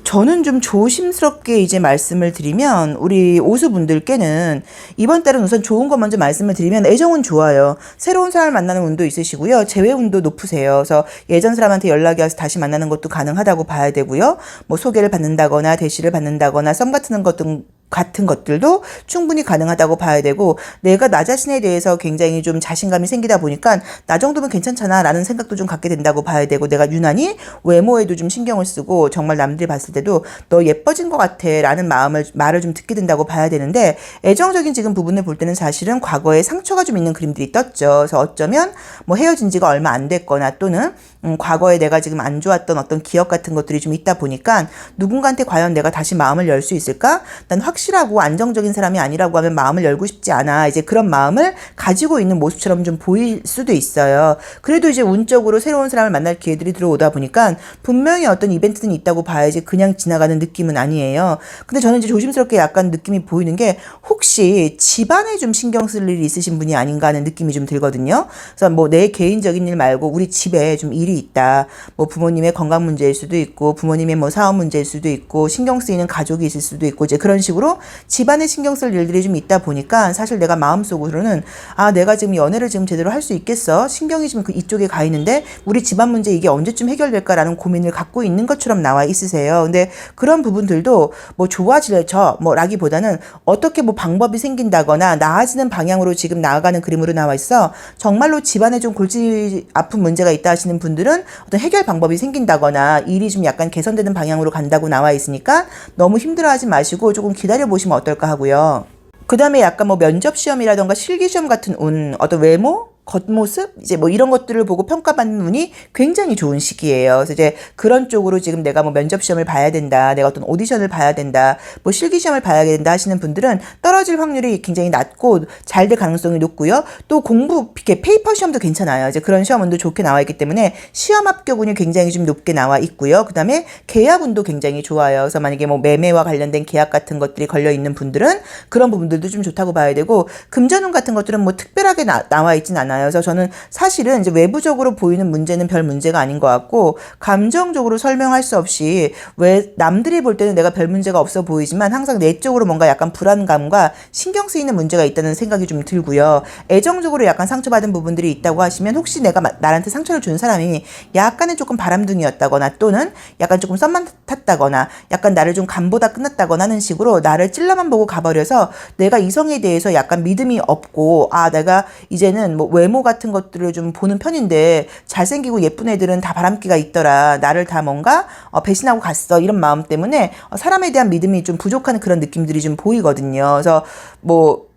저는 좀 조심스럽게 이제 말씀을 드리면, 우리 오수분들께는 이번 달은 우선 좋은 거 먼저 말씀을 드리면 애정은 좋아요. 새로운 사람을 만나는 운도 있으시고요. 재회 운도 높으세요. 그래서 예전 사람한테 연락이 와서 다시 만나는 것도 가능하다고 봐야 되고요. 뭐 소개를 받는다거나 대시를 받는다거나 썸 같은 것들도 충분히 가능하다고 봐야 되고, 내가 나 자신에 대해서 굉장히 좀 자신감이 생기다 보니까 나 정도면 괜찮잖아 라는 생각도 좀 갖게 된다고 봐야 되고, 내가 유난히 외모에도 좀 신경을 쓰고 정말 남들이 봤을 때도 너 예뻐진 것 같아 라는 말을 좀 듣게 된다고 봐야 되는데, 애정적인 지금 부분을 볼 때는 사실은 과거에 상처가 좀 있는 그림들이 떴죠. 그래서 어쩌면 뭐 헤어진 지가 얼마 안 됐거나, 또는 과거에 내가 지금 안 좋았던 어떤 기억 같은 것들이 좀 있다 보니까 누군가한테 과연 내가 다시 마음을 열 수 있을까? 난 확실하고 안정적인 사람이 아니라고 하면 마음을 열고 싶지 않아, 이제 그런 마음을 가지고 있는 모습처럼 좀 보일 수도 있어요. 그래도 이제 운적으로 새로운 사람을 만날 기회들이 들어오다 보니까 분명히 어떤 이벤트는 있다고 봐야지 그냥 지나가는 느낌은 아니에요. 근데 저는 이제 조심스럽게 약간 느낌이 보이는 게, 혹시 집안에 좀 신경 쓸 일이 있으신 분이 아닌가 하는 느낌이 좀 들거든요. 그래서 뭐 내 개인적인 일 말고 우리 집에 좀 일이 있다, 뭐 부모님의 건강 문제일 수도 있고, 부모님의 뭐 사업 문제일 수도 있고, 신경 쓰이는 가족이 있을 수도 있고, 이제 그런 식으로 중심으로 집안에 신경 쓸 일들이 좀 있다 보니까 사실 내가 마음속으로는 아, 내가 지금 연애를 지금 제대로 할 수 있겠어? 신경이 지금 이쪽에 가 있는데 우리 집안 문제 이게 언제쯤 해결될까라는 고민을 갖고 있는 것처럼 나와 있으세요. 근데 그런 부분들도 뭐 좋아지죠 뭐 라기보다는 어떻게 뭐 방법이 생긴다거나 나아지는 방향으로 지금 나아가는 그림으로 나와 있어. 정말로 집안에 좀 골치 아픈 문제가 있다 하시는 분들은 어떤 해결 방법이 생긴다거나 일이 좀 약간 개선되는 방향으로 간다고 나와 있으니까 너무 힘들어하지 마시고 조금 기다려보시면 어떨까 하고요. 그 다음에 약간 뭐 면접 시험이라던가 실기 시험 같은 어떤 외모? 겉모습? 이제 뭐 이런 것들을 보고 평가받는 운이 굉장히 좋은 시기예요. 그래서 이제 그런 쪽으로 지금 내가 뭐 면접 시험을 봐야 된다, 내가 어떤 오디션을 봐야 된다, 뭐 실기 시험을 봐야 된다 하시는 분들은 떨어질 확률이 굉장히 낮고 잘 될 가능성이 높고요. 또 공부, 이렇게 페이퍼 시험도 괜찮아요. 이제 그런 시험 운도 좋게 나와 있기 때문에 시험 합격 운이 굉장히 좀 높게 나와 있고요. 그 다음에 계약 운도 굉장히 좋아요. 그래서 만약에 뭐 매매와 관련된 계약 같은 것들이 걸려 있는 분들은 그런 부분들도 좀 좋다고 봐야 되고, 금전운 같은 것들은 뭐 특별하게 나와 있진 않아요. 그래서 저는 사실은 이제 외부적으로 보이는 문제는 별 문제가 아닌 것 같고, 감정적으로 설명할 수 없이 왜 남들이 볼 때는 내가 별 문제가 없어 보이지만 항상 내적으로 뭔가 약간 불안감과 신경 쓰이는 문제가 있다는 생각이 좀 들고요. 애정적으로 약간 상처받은 부분들이 있다고 하시면 혹시 내가 나한테 상처를 준 사람이 약간은 조금 바람둥이였다거나 또는 약간 조금 썸만 탔다거나 약간 나를 좀 간보다 끝났다거나 하는 식으로 나를 찔러만 보고 가버려서 내가 이성에 대해서 약간 믿음이 없고, 아, 내가 이제는 뭐 외모 같은 것들을 좀 보는 편인데 잘생기고 예쁜 애들은 다 바람기가 있더라, 나를 다 뭔가 배신하고 갔어, 이런 마음 때문에 사람에 대한 믿음이 좀 부족한 그런 느낌들이 좀 보이거든요. 그래서 뭐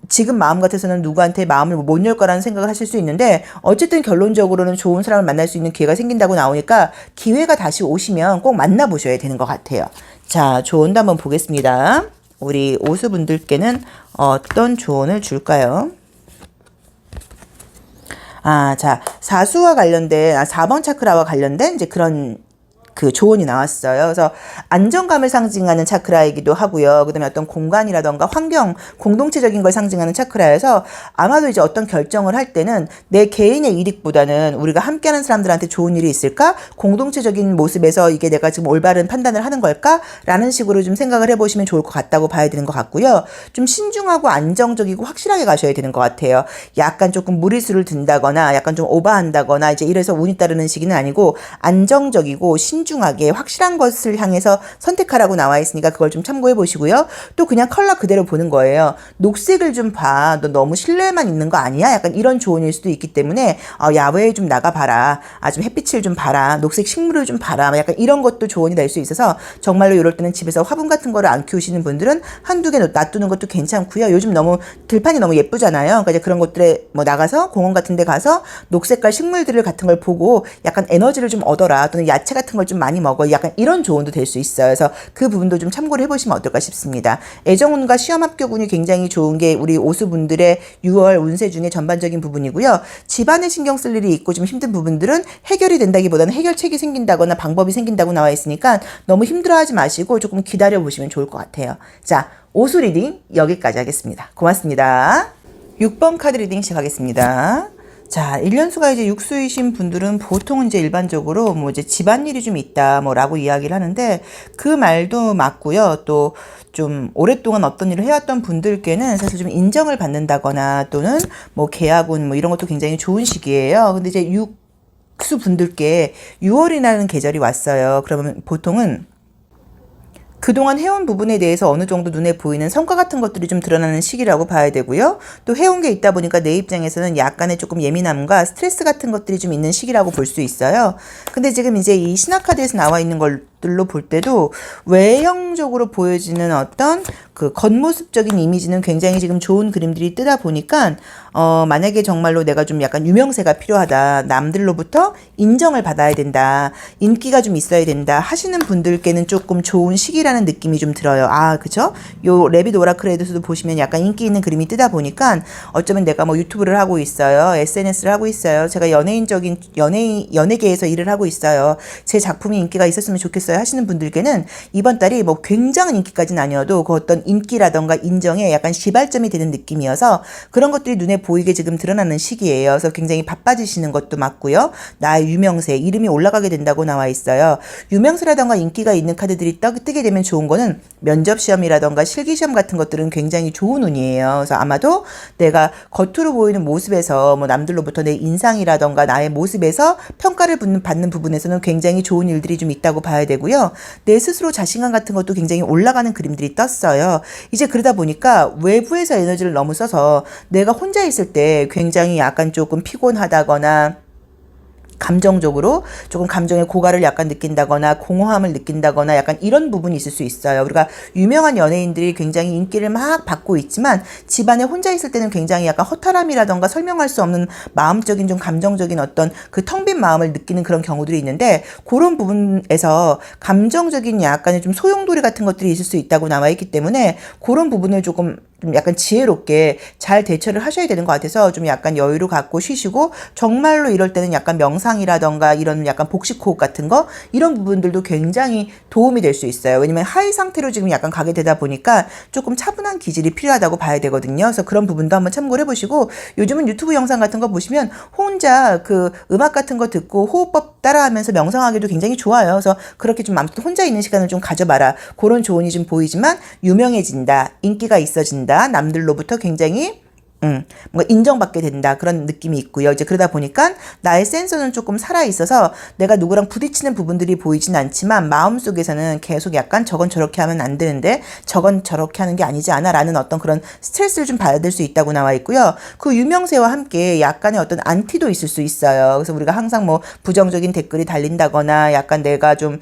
지금 마음 같아서는 누구한테 마음을 못 열 거라는 생각을 하실 수 있는데, 어쨌든 결론적으로는 좋은 사람을 만날 수 있는 기회가 생긴다고 나오니까 기회가 다시 오시면 꼭 만나보셔야 되는 것 같아요. 자, 조언도 한번 보겠습니다. 우리 오수분들께는 어떤 조언을 줄까요? 자, 사수와 관련된, 4번 차크라와 관련된 이제 그런 그 조언이 나왔어요. 그래서 안정감을 상징하는 차크라이기도 하고요. 그다음에 어떤 공간이라던가 환경, 공동체적인 걸 상징하는 차크라여서 아마도 이제 어떤 결정을 할 때는 내 개인의 이익보다는 우리가 함께하는 사람들한테 좋은 일이 있을까? 공동체적인 모습에서 이게 내가 지금 올바른 판단을 하는 걸까? 라는 식으로 좀 생각을 해보시면 좋을 것 같다고 봐야 되는 것 같고요. 좀 신중하고 안정적이고 확실하게 가셔야 되는 것 같아요. 약간 조금 무리수를 든다거나 약간 좀 오버한다거나 이제 이래서 운이 따르는 시기는 아니고, 안정적이고 신중하게 확실한 것을 향해서 선택하라고 나와 있으니까 그걸 좀 참고해 보시고요. 또 그냥 컬러 그대로 보는 거예요. 녹색을 좀 봐. 너 너무 실내에만 있는 거 아니야? 약간 이런 조언일 수도 있기 때문에 야외에 좀 나가봐라. 좀 햇빛을 좀 봐라. 녹색 식물을 좀 봐라. 약간 이런 것도 조언이 될 수 있어서 정말로 이럴 때는 집에서 화분 같은 거를 안 키우시는 분들은 한두 개 놔두는 것도 괜찮고요. 요즘 너무 들판이 너무 예쁘잖아요. 그러니까 이제 그런 것들에 뭐 나가서 공원 같은 데 가서 녹색깔 식물들 같은 걸 보고 약간 에너지를 좀 얻어라. 또는 야채 같은 걸 좀 많이 먹어. 약간 이런 조언도 될 수 있어요. 그래서 그 부분도 좀 참고를 해보시면 어떨까 싶습니다. 애정운과 시험 합격운이 굉장히 좋은 게 우리 오수분들의 6월 운세 중에 전반적인 부분이고요. 집안에 신경 쓸 일이 있고 좀 힘든 부분들은 해결이 된다기보다는 해결책이 생긴다거나 방법이 생긴다고 나와 있으니까 너무 힘들어하지 마시고 조금 기다려 보시면 좋을 것 같아요. 자, 오수 리딩 여기까지 하겠습니다. 고맙습니다. 6번 카드 리딩 시작하겠습니다. 자, 1년수가 이제 육수이신 분들은 보통은 이제 일반적으로 뭐 이제 집안일이 좀 있다 뭐라고 이야기를 하는데, 그 말도 맞고요. 또 좀 오랫동안 어떤 일을 해왔던 분들께는 사실 좀 인정을 받는다거나 또는 뭐 계약운 뭐 이런 것도 굉장히 좋은 시기예요. 근데 이제 육수 분들께 6월이라는 계절이 왔어요. 그러면 보통은 그동안 해온 부분에 대해서 어느 정도 눈에 보이는 성과 같은 것들이 좀 드러나는 시기라고 봐야 되고요. 또 해온 게 있다 보니까 내 입장에서는 약간의 조금 예민함과 스트레스 같은 것들이 좀 있는 시기라고 볼 수 있어요. 근데 지금 이제 이 신화카드에서 나와 있는 것들로 볼 때도 외형적으로 보여지는 어떤 그 겉모습적인 이미지는 굉장히 지금 좋은 그림들이 뜨다 보니까 만약에 정말로 내가 좀 약간 유명세가 필요하다, 남들로부터 인정을 받아야 된다, 인기가 좀 있어야 된다 하시는 분들께는 조금 좋은 시기라는 느낌이 좀 들어요. 그죠? 요 레빗 오라클에서도 보시면 약간 인기 있는 그림이 뜨다 보니까 어쩌면 내가 뭐 유튜브를 하고 있어요, SNS를 하고 있어요, 제가 연예계에서 일을 하고 있어요, 제 작품이 인기가 있었으면 좋겠어요 있어요 하시는 분들께는 이번 달이 뭐 굉장한 인기까지는 아니어도 그 어떤 인기라던가 인정에 약간 시발점이 되는 느낌이어서 그런 것들이 눈에 보이게 지금 드러나는 시기예요. 그래서 굉장히 바빠지시는 것도 맞고요. 나의 유명세, 이름이 올라가게 된다고 나와 있어요. 유명세라던가 인기가 있는 카드들이 뜨게 되면 좋은 거는 면접시험이라던가 실기시험 같은 것들은 굉장히 좋은 운이에요. 그래서 아마도 내가 겉으로 보이는 모습에서 뭐 남들로부터 내 인상이라던가 나의 모습에서 평가를 받는 부분에서는 굉장히 좋은 일들이 좀 있다고 봐야 되고요. 내 스스로 자신감 같은 것도 굉장히 올라가는 그림들이 떴어요. 이제 그러다 보니까 외부에서 에너지를 너무 써서 내가 혼자 있을 때 굉장히 약간 조금 피곤하다거나 감정적으로 조금 감정의 고갈을 약간 느낀다거나 공허함을 느낀다거나 약간 이런 부분이 있을 수 있어요. 우리가 유명한 연예인들이 굉장히 인기를 막 받고 있지만 집안에 혼자 있을 때는 굉장히 약간 허탈함이라던가 설명할 수 없는 마음적인 좀 감정적인 어떤 그 텅 빈 마음을 느끼는 그런 경우들이 있는데 그런 부분에서 감정적인 약간의 좀 소용돌이 같은 것들이 있을 수 있다고 나와 있기 때문에 그런 부분을 좀 약간 지혜롭게 잘 대처를 하셔야 되는 것 같아서 좀 약간 여유를 갖고 쉬시고 정말로 이럴 때는 약간 명상이라던가 이런 약간 복식호흡 같은 거 이런 부분들도 굉장히 도움이 될 수 있어요. 왜냐면 하이 상태로 지금 약간 가게 되다 보니까 조금 차분한 기질이 필요하다고 봐야 되거든요. 그래서 그런 부분도 한번 참고를 해보시고 요즘은 유튜브 영상 같은 거 보시면 혼자 그 음악 같은 거 듣고 호흡법 따라하면서 명상하기도 굉장히 좋아요. 그래서 그렇게 좀 아무튼 혼자 있는 시간을 좀 가져봐라. 그런 조언이 좀 보이지만 유명해진다. 인기가 있어진다. 남들로부터 굉장히 뭔가 인정받게 된다. 그런 느낌이 있고요. 이제 그러다 보니까 나의 센서는 조금 살아있어서 내가 누구랑 부딪히는 부분들이 보이진 않지만 마음속에서는 계속 약간 저건 저렇게 하면 안 되는데 저건 저렇게 하는 게 아니지 않아 라는 어떤 그런 스트레스를 좀 받을 수 있다고 나와 있고요. 그 유명세와 함께 약간의 어떤 안티도 있을 수 있어요. 그래서 우리가 항상 뭐 부정적인 댓글이 달린다거나 약간 내가 좀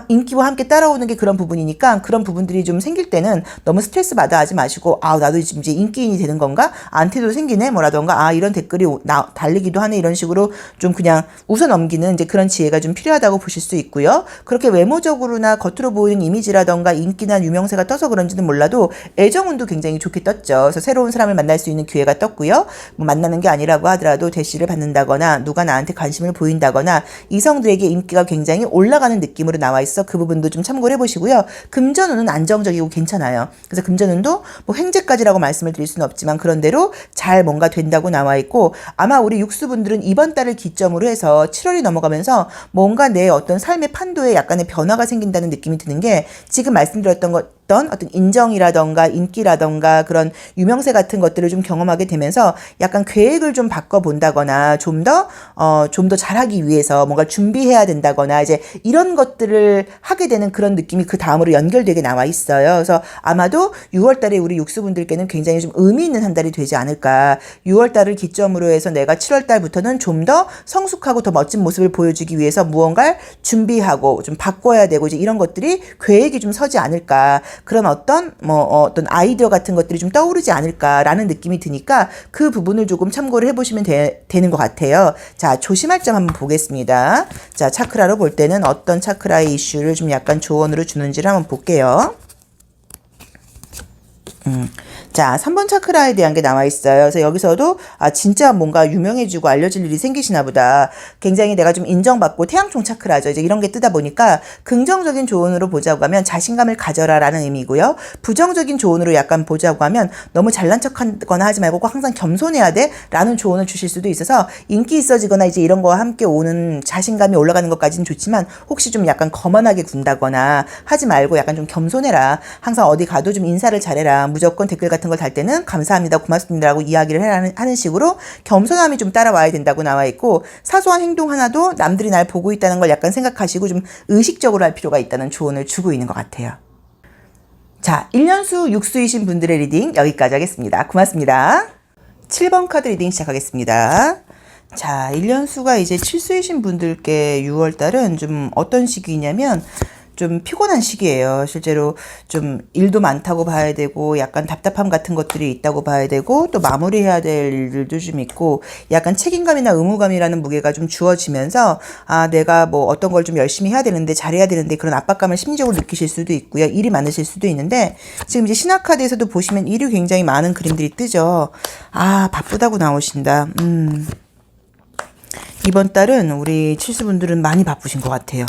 인기와 함께 따라오는 게 그런 부분이니까 그런 부분들이 좀 생길 때는 너무 스트레스 받아 하지 마시고 나도 지금 이제 인기인이 되는 건가? 안티도 생기네 뭐라던가 이런 댓글이 달리기도 하네 이런 식으로 좀 그냥 웃어 넘기는 이제 그런 지혜가 좀 필요하다고 보실 수 있고요. 그렇게 외모적으로나 겉으로 보이는 이미지라던가 인기나 유명세가 떠서 그런지는 몰라도 애정운도 굉장히 좋게 떴죠. 그래서 새로운 사람을 만날 수 있는 기회가 떴고요. 뭐 만나는 게 아니라고 하더라도 대시를 받는다거나 누가 나한테 관심을 보인다거나 이성들에게 인기가 굉장히 올라가는 느낌으로 나와 있어 그 부분도 좀 참고를 해보시고요. 금전운은 안정적이고 괜찮아요. 그래서 금전운도 뭐 횡재까지라고 말씀을 드릴 수는 없지만 그런 대로 잘 뭔가 된다고 나와 있고 아마 우리 육수분들은 이번 달을 기점으로 해서 7월이 넘어가면서 뭔가 내 어떤 삶의 판도에 약간의 변화가 생긴다는 느낌이 드는 게 지금 말씀드렸던 어떤 인정이라던가 인기라던가 그런 유명세 같은 것들을 좀 경험하게 되면서 약간 계획을 좀 바꿔본다거나 좀 더 잘하기 위해서 뭔가 준비해야 된다거나 이제 이런 것들을 하게 되는 그런 느낌이 그 다음으로 연결되게 나와 있어요. 그래서 아마도 6월 달에 우리 육수분들께는 굉장히 좀 의미 있는 한 달이 되지 않을까. 6월 달을 기점으로 해서 내가 7월 달부터는 좀 더 성숙하고 더 멋진 모습을 보여주기 위해서 무언가를 준비하고 좀 바꿔야 되고 이제 이런 것들이 계획이 좀 서지 않을까. 그런 어떤 아이디어 같은 것들이 좀 떠오르지 않을까라는 느낌이 드니까 그 부분을 조금 참고를 해보시면 되는 것 같아요. 자, 조심할 점 한번 보겠습니다. 자, 차크라로 볼 때는 어떤 차크라의 이슈를 좀 약간 조언으로 주는지를 한번 볼게요. 자, 3번 차크라에 대한 게 나와 있어요. 그래서 여기서도 진짜 뭔가 유명해지고 알려질 일이 생기시나 보다. 굉장히 내가 좀 인정받고 태양총 차크라죠. 이제 이런 게 뜨다 보니까 긍정적인 조언으로 보자고 하면 자신감을 가져라라는 의미고요. 부정적인 조언으로 약간 보자고 하면 너무 잘난 척하거나 하지 말고 꼭 항상 겸손해야 돼라는 조언을 주실 수도 있어서 인기 있어지거나 이제 이런 거와 함께 오는 자신감이 올라가는 것까지는 좋지만 혹시 좀 약간 거만하게 군다거나 하지 말고 약간 좀 겸손해라. 항상 어디 가도 좀 인사를 잘해라. 무조건 댓글 같은 걸 달 때는 감사합니다, 고맙습니다라고 이야기를 하는 식으로 겸손함이 좀 따라와야 된다고 나와 있고 사소한 행동 하나도 남들이 날 보고 있다는 걸 약간 생각하시고 좀 의식적으로 할 필요가 있다는 조언을 주고 있는 것 같아요. 자, 1년수 육수이신 분들의 리딩 여기까지 하겠습니다. 고맙습니다. 7번 카드 리딩 시작하겠습니다. 자, 1년수가 이제 칠수이신 분들께 6월달은 좀 어떤 시기냐면 좀 피곤한 시기예요. 실제로 좀 일도 많다고 봐야 되고 약간 답답함 같은 것들이 있다고 봐야 되고 또 마무리해야 될 일들도 좀 있고 약간 책임감이나 의무감이라는 무게가 좀 주어지면서 내가 뭐 어떤 걸 좀 열심히 해야 되는데 잘해야 되는데 그런 압박감을 심리적으로 느끼실 수도 있고요. 일이 많으실 수도 있는데 지금 이제 신화카드에서도 보시면 일이 굉장히 많은 그림들이 뜨죠. 바쁘다고 나오신다. 이번 달은 우리 칠수분들은 많이 바쁘신 것 같아요.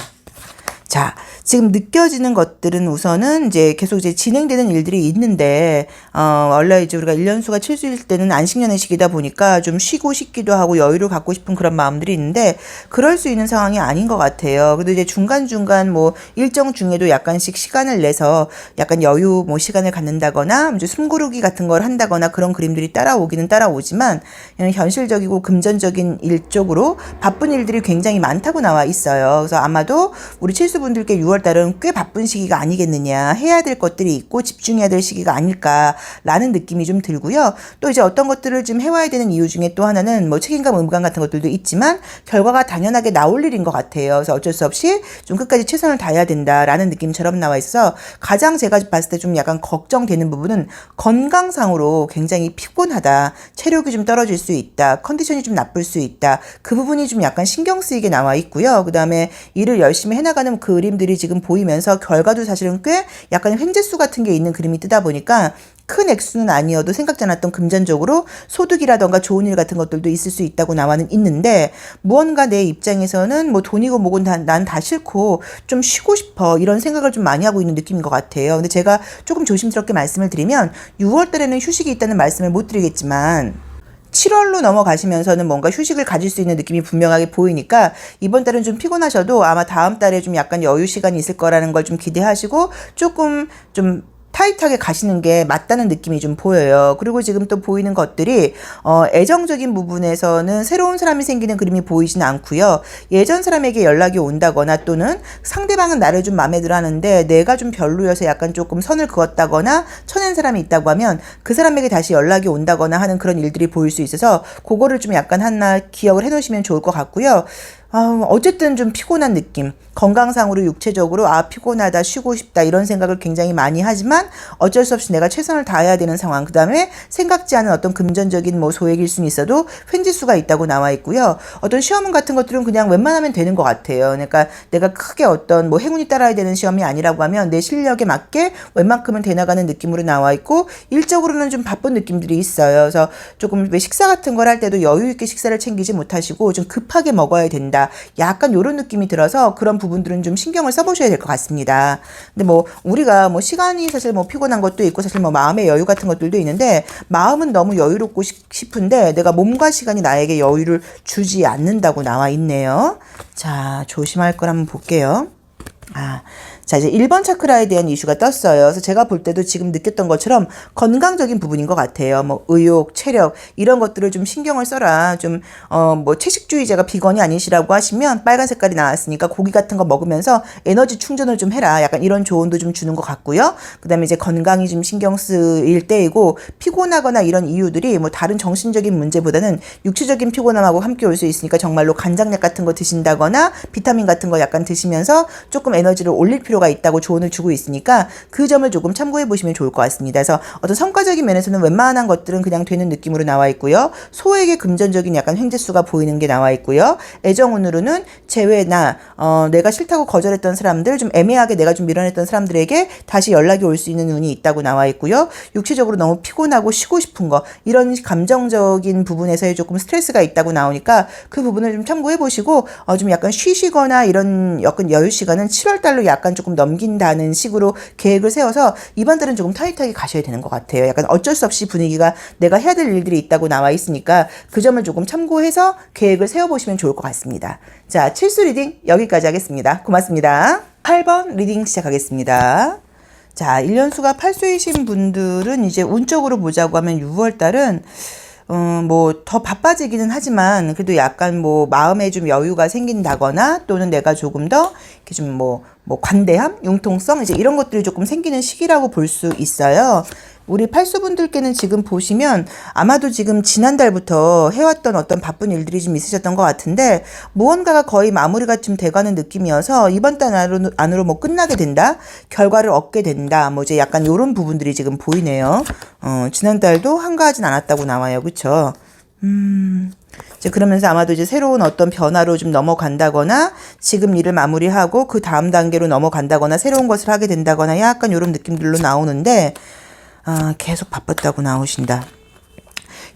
자, 지금 느껴지는 것들은 우선은 이제 계속 이제 진행되는 일들이 있는데, 원래 이제 우리가 1년수가 칠수일 때는 안식년의 시기다 보니까 좀 쉬고 싶기도 하고 여유를 갖고 싶은 그런 마음들이 있는데, 그럴 수 있는 상황이 아닌 것 같아요. 그래도 이제 중간중간 뭐 일정 중에도 약간씩 시간을 내서 약간 여유 뭐 시간을 갖는다거나, 이제 숨고르기 같은 걸 한다거나 그런 그림들이 따라오기는 따라오지만, 현실적이고 금전적인 일 쪽으로 바쁜 일들이 굉장히 많다고 나와 있어요. 그래서 아마도 우리 칠수분들께 6월달은 꽤 바쁜 시기가 아니겠느냐, 해야 될 것들이 있고 집중해야 될 시기가 아닐까라는 느낌이 좀 들고요. 또 이제 어떤 것들을 좀 해와야 되는 이유 중에 또 하나는 뭐 책임감, 의무감 같은 것들도 있지만 결과가 당연하게 나올 일인 것 같아요. 그래서 어쩔 수 없이 좀 끝까지 최선을 다해야 된다라는 느낌처럼 나와 있어서 가장 제가 봤을 때 좀 약간 걱정되는 부분은 건강상으로 굉장히 피곤하다, 체력이 좀 떨어질 수 있다, 컨디션이 좀 나쁠 수 있다, 그 부분이 좀 약간 신경 쓰이게 나와 있고요. 그 다음에 일을 열심히 해나가는 그림들이 지금 보이면서 결과도 사실은 꽤 약간 횡재수 같은 게 있는 그림이 뜨다 보니까 큰 액수는 아니어도 생각지 않았던 금전적으로 소득이라던가 좋은 일 같은 것들도 있을 수 있다고 나와는 있는데, 무언가 내 입장에서는 뭐 돈이고 뭐고 난 다 싫고 좀 쉬고 싶어, 이런 생각을 좀 많이 하고 있는 느낌인 것 같아요. 근데 제가 조금 조심스럽게 말씀을 드리면 6월 달에는 휴식이 있다는 말씀을 못 드리겠지만 7월로 넘어가시면서는 뭔가 휴식을 가질 수 있는 느낌이 분명하게 보이니까 이번 달은 좀 피곤하셔도 아마 다음 달에 좀 약간 여유 시간이 있을 거라는 걸 좀 기대하시고 조금 좀 타이트하게 가시는 게 맞다는 느낌이 좀 보여요. 그리고 지금 또 보이는 것들이 애정적인 부분에서는 새로운 사람이 생기는 그림이 보이지는 않고요. 예전 사람에게 연락이 온다거나 또는 상대방은 나를 좀 마음에 들어 하는데 내가 좀 별로여서 약간 조금 선을 그었다거나 쳐낸 사람이 있다고 하면 그 사람에게 다시 연락이 온다거나 하는 그런 일들이 보일 수 있어서 그거를 좀 약간 하나 기억을 해 놓으시면 좋을 것 같고요. 어쨌든 좀 피곤한 느낌, 건강상으로 육체적으로 피곤하다, 쉬고 싶다, 이런 생각을 굉장히 많이 하지만 어쩔 수 없이 내가 최선을 다해야 되는 상황, 그 다음에 생각지 않은 어떤 금전적인 뭐 소액일 수는 있어도 횡재수가 있다고 나와 있고요. 어떤 시험 같은 것들은 그냥 웬만하면 되는 것 같아요. 그러니까 내가 크게 어떤 뭐 행운이 따라야 되는 시험이 아니라고 하면 내 실력에 맞게 웬만큼은 돼나가는 느낌으로 나와 있고, 일적으로는 좀 바쁜 느낌들이 있어요. 그래서 조금 왜 식사 같은 걸 할 때도 여유 있게 식사를 챙기지 못하시고 좀 급하게 먹어야 된다, 약간 이런 느낌이 들어서 그런 부분들은 좀 신경을 써보셔야 될 것 같습니다. 근데 뭐 우리가 뭐 시간이 사실 뭐 피곤한 것도 있고 사실 뭐 마음의 여유 같은 것들도 있는데, 마음은 너무 여유롭고 싶은데 내가 몸과 시간이 나에게 여유를 주지 않는다고 나와 있네요. 자, 조심할 걸 한번 볼게요. 자, 이제 1번 차크라에 대한 이슈가 떴어요. 그래서 제가 볼 때도 지금 느꼈던 것처럼 건강적인 부분인 것 같아요. 뭐 의욕, 체력 이런 것들을 좀 신경을 써라. 좀 뭐 채식주의자가 비건이 아니시라고 하시면 빨간 색깔이 나왔으니까 고기 같은 거 먹으면서 에너지 충전을 좀 해라, 약간 이런 조언도 좀 주는 것 같고요. 그다음에 이제 건강이 좀 신경 쓰일 때이고, 피곤하거나 이런 이유들이 뭐 다른 정신적인 문제보다는 육체적인 피곤함하고 함께 올 수 있으니까 정말로 간장약 같은 거 드신다거나 비타민 같은 거 약간 드시면서 조금 에너지를 올릴 필요가 있다고 조언을 주고 있으니까 그 점을 조금 참고해 보시면 좋을 것 같습니다. 그래서 어떤 성과적인 면에서는 웬만한 것들은 그냥 되는 느낌으로 나와 있고요. 소액의 금전적인 약간 횡재수가 보이는 게 나와 있고요. 애정운으로는 제외나 내가 싫다고 거절했던 사람들, 좀 애매하게 내가 좀 밀어냈던 사람들에게 다시 연락이 올 수 있는 운이 있다고 나와 있고요. 육체적으로 너무 피곤하고 쉬고 싶은 거, 이런 감정적인 부분에서의 조금 스트레스가 있다고 나오니까 그 부분을 좀 참고해 보시고 좀 약간 쉬시거나 이런 약간 여유 시간은 7월 달로 약간 조금 넘긴다는 식으로 계획을 세워서 이번 달은 조금 타이트하게 가셔야 되는 것 같아요. 약간 어쩔 수 없이 분위기가 내가 해야 될 일들이 있다고 나와 있으니까 그 점을 조금 참고해서 계획을 세워보시면 좋을 것 같습니다. 자, 칠수 리딩 여기까지 하겠습니다. 고맙습니다. 8번 리딩 시작하겠습니다. 자, 1년수가 8수이신 분들은 이제 운적으로 보자고 하면 6월 달은 뭐 더 바빠지기는 하지만 그래도 약간 뭐 마음에 좀 여유가 생긴다거나 또는 내가 조금 더 이렇게 좀 뭐 관대함, 융통성 이제 이런 것들이 조금 생기는 시기라고 볼 수 있어요. 우리 팔수분들께는 지금 보시면 아마도 지금 지난달부터 해왔던 어떤 바쁜 일들이 좀 있으셨던 것 같은데, 무언가가 거의 마무리가 좀 돼가는 느낌이어서 이번 달 안으로 뭐 끝나게 된다, 결과를 얻게 된다, 뭐 이제 약간 요런 부분들이 지금 보이네요. 지난달도 한가하진 않았다고 나와요. 그쵸? 이제 그러면서 아마도 이제 새로운 어떤 변화로 좀 넘어간다거나 지금 일을 마무리하고 그 다음 단계로 넘어간다거나 새로운 것을 하게 된다거나 약간 요런 느낌들로 나오는데, 계속 바빴다고 나오신다.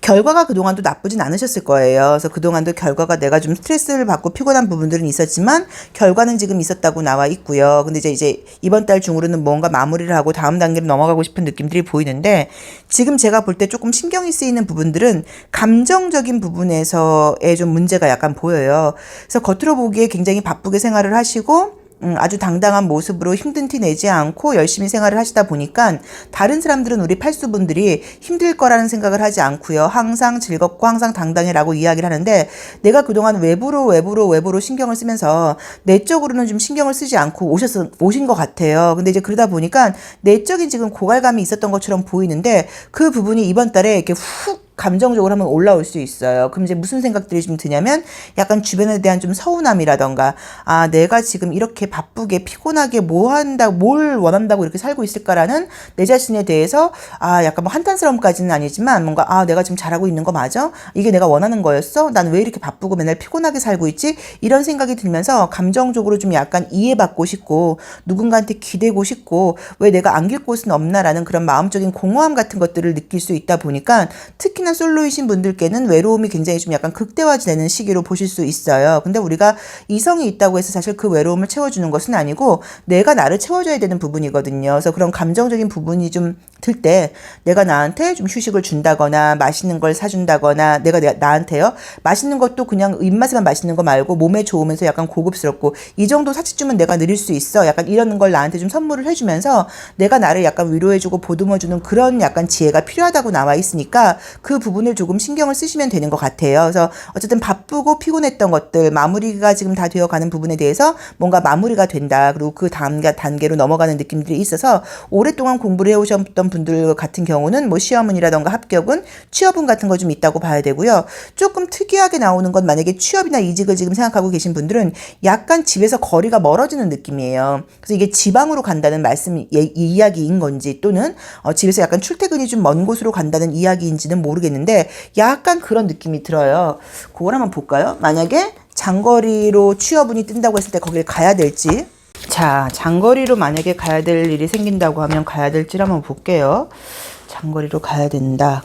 결과가 그동안도 나쁘진 않으셨을 거예요. 그래서 그동안도 결과가 내가 좀 스트레스를 받고 피곤한 부분들은 있었지만 결과는 지금 있었다고 나와 있고요. 근데 이제 이번 달 중으로는 뭔가 마무리를 하고 다음 단계로 넘어가고 싶은 느낌들이 보이는데, 지금 제가 볼 때 조금 신경이 쓰이는 부분들은 감정적인 부분에서의 좀 문제가 약간 보여요. 그래서 겉으로 보기에 굉장히 바쁘게 생활을 하시고 아주 당당한 모습으로 힘든 티 내지 않고 열심히 생활을 하시다 보니까 다른 사람들은, 우리 팔수분들이 힘들 거라는 생각을 하지 않고요. 항상 즐겁고 항상 당당해라고 이야기를 하는데, 내가 그동안 외부로 신경을 쓰면서 내적으로는 좀 신경을 쓰지 않고 오신 것 같아요. 근데 이제 그러다 보니까 내적인 지금 고갈감이 있었던 것처럼 보이는데, 그 부분이 이번 달에 이렇게 훅 감정적으로 한번 올라올 수 있어요. 그럼 이제 무슨 생각들이 좀 드냐면, 약간 주변에 대한 좀 서운함이라던가, 아, 내가 지금 이렇게 바쁘게 피곤하게 뭘 원한다고 이렇게 살고 있을까라는 내 자신에 대해서, 아, 약간 뭐 한탄스러움까지는 아니지만 뭔가, 아, 내가 지금 잘하고 있는 거 맞아? 이게 내가 원하는 거였어? 난 왜 이렇게 바쁘고 맨날 피곤하게 살고 있지? 이런 생각이 들면서 감정적으로 좀 약간 이해받고 싶고, 누군가한테 기대고 싶고, 왜 내가 안길 곳은 없나라는 그런 마음적인 공허함 같은 것들을 느낄 수 있다 보니까, 특히나 솔로이신 분들께는 외로움이 굉장히 좀 약간 극대화되는 시기로 보실 수 있어요. 근데 우리가 이성이 있다고 해서 사실 그 외로움을 채워주는 것은 아니고, 내가 나를 채워줘야 되는 부분이거든요. 그래서 그런 감정적인 부분이 좀 들 때, 내가 나한테 좀 휴식을 준다거나 맛있는 걸 사준다거나, 내가 나한테요, 맛있는 것도 그냥 입맛에만 맛있는 거 말고 몸에 좋으면서 약간 고급스럽고, 이 정도 사치주면 내가 느릴 수 있어, 약간 이런 걸 나한테 좀 선물을 해주면서 내가 나를 약간 위로해주고 보듬어주는 그런 약간 지혜가 필요하다고 나와 있으니까, 그 부분을 조금 신경을 쓰시면 되는 것 같아요. 그래서 어쨌든 바쁘고 피곤했던 것들 마무리가 지금 다 되어가는 부분에 대해서 뭔가 마무리가 된다. 그리고 그 다음 단계로 넘어가는 느낌들이 있어서, 오랫동안 공부를 해오셨던 분들 같은 경우는 뭐 시험운이라던가 합격운, 취업운 같은 거 좀 있다고 봐야 되고요. 조금 특이하게 나오는 건, 만약에 취업이나 이직을 지금 생각하고 계신 분들은 약간 집에서 거리가 멀어지는 느낌이에요. 그래서 이게 지방으로 간다는 이야기인 건지, 또는 집에서 약간 출퇴근이 좀 먼 곳으로 간다는 이야기인지는 모르겠는데, 약간 그런 느낌이 들어요. 그걸 한번 볼까요? 만약에 장거리로 취업운이 뜬다고 했을 때 거기를 가야 될지. 자, 장거리로 만약에 가야 될 일이 생긴다고 하면 가야 될지 한번 볼게요. 장거리로 가야 될까?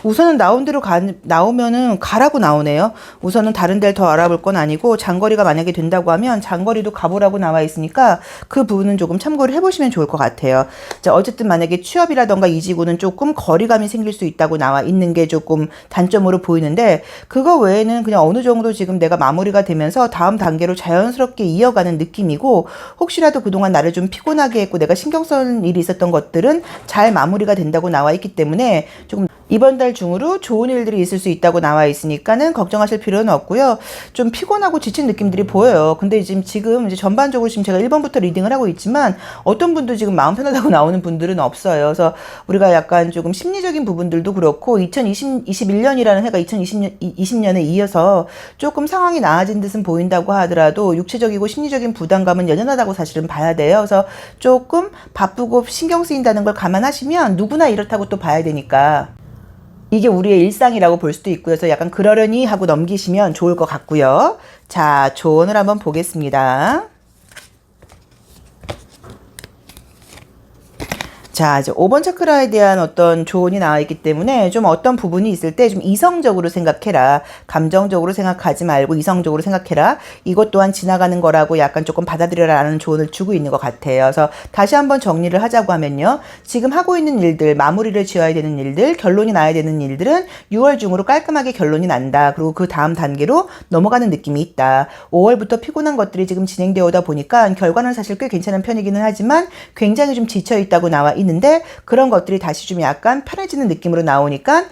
우선은 나온 대로 나오면은 가라고 나오네요. 우선은 다른 데를 더 알아볼 건 아니고, 장거리가 만약에 된다고 하면 장거리도 가보라고 나와 있으니까 그 부분은 조금 참고를 해보시면 좋을 것 같아요. 자, 어쨌든 만약에 취업이라던가 이직우는 조금 거리감이 생길 수 있다고 나와 있는 게 조금 단점으로 보이는데, 그거 외에는 그냥 어느 정도 지금 내가 마무리가 되면서 다음 단계로 자연스럽게 이어가는 느낌이고, 혹시라도 그동안 나를 좀 피곤하게 했고 내가 신경 쓴 일이 있었던 것들은 잘 마무리가 된다고 나와 있기 때문에, 조금 이번 달 중으로 좋은 일들이 있을 수 있다고 나와 있으니까는 걱정하실 필요는 없고요. 좀 피곤하고 지친 느낌들이 보여요. 근데 지금 이제 전반적으로 지금 제가 1번부터 리딩을 하고 있지만, 어떤 분도 지금 마음 편하다고 나오는 분들은 없어요. 그래서 우리가 약간 조금 심리적인 부분들도 그렇고, 2021년이라는 해가 2020년에 이어서 조금 상황이 나아진 듯은 보인다고 하더라도 육체적이고 심리적인 부담감은 여전하다고 사실은 봐야 돼요. 그래서 조금 바쁘고 신경 쓰인다는 걸 감안하시면, 누구나 이렇다고 또 봐야 되니까 이게 우리의 일상이라고 볼 수도 있고요. 그래서 약간 그러려니 하고 넘기시면 좋을 것 같고요. 자, 조언을 한번 보겠습니다. 자, 이제 5번 차크라에 대한 어떤 조언이 나와 있기 때문에, 좀 어떤 부분이 있을 때 좀 이성적으로 생각해라. 감정적으로 생각하지 말고 이성적으로 생각해라. 이것 또한 지나가는 거라고 약간 조금 받아들여라라는 조언을 주고 있는 것 같아요. 그래서 다시 한번 정리를 하자고 하면요. 지금 하고 있는 일들, 마무리를 지어야 되는 일들, 결론이 나야 되는 일들은 6월 중으로 깔끔하게 결론이 난다. 그리고 그 다음 단계로 넘어가는 느낌이 있다. 5월부터 피곤한 것들이 지금 진행되어 오다 보니까 결과는 사실 꽤 괜찮은 편이기는 하지만 굉장히 좀 지쳐 있다고 나와 있는데, 그런 것들이 다시 좀 약간 편해지는 느낌으로 나오니까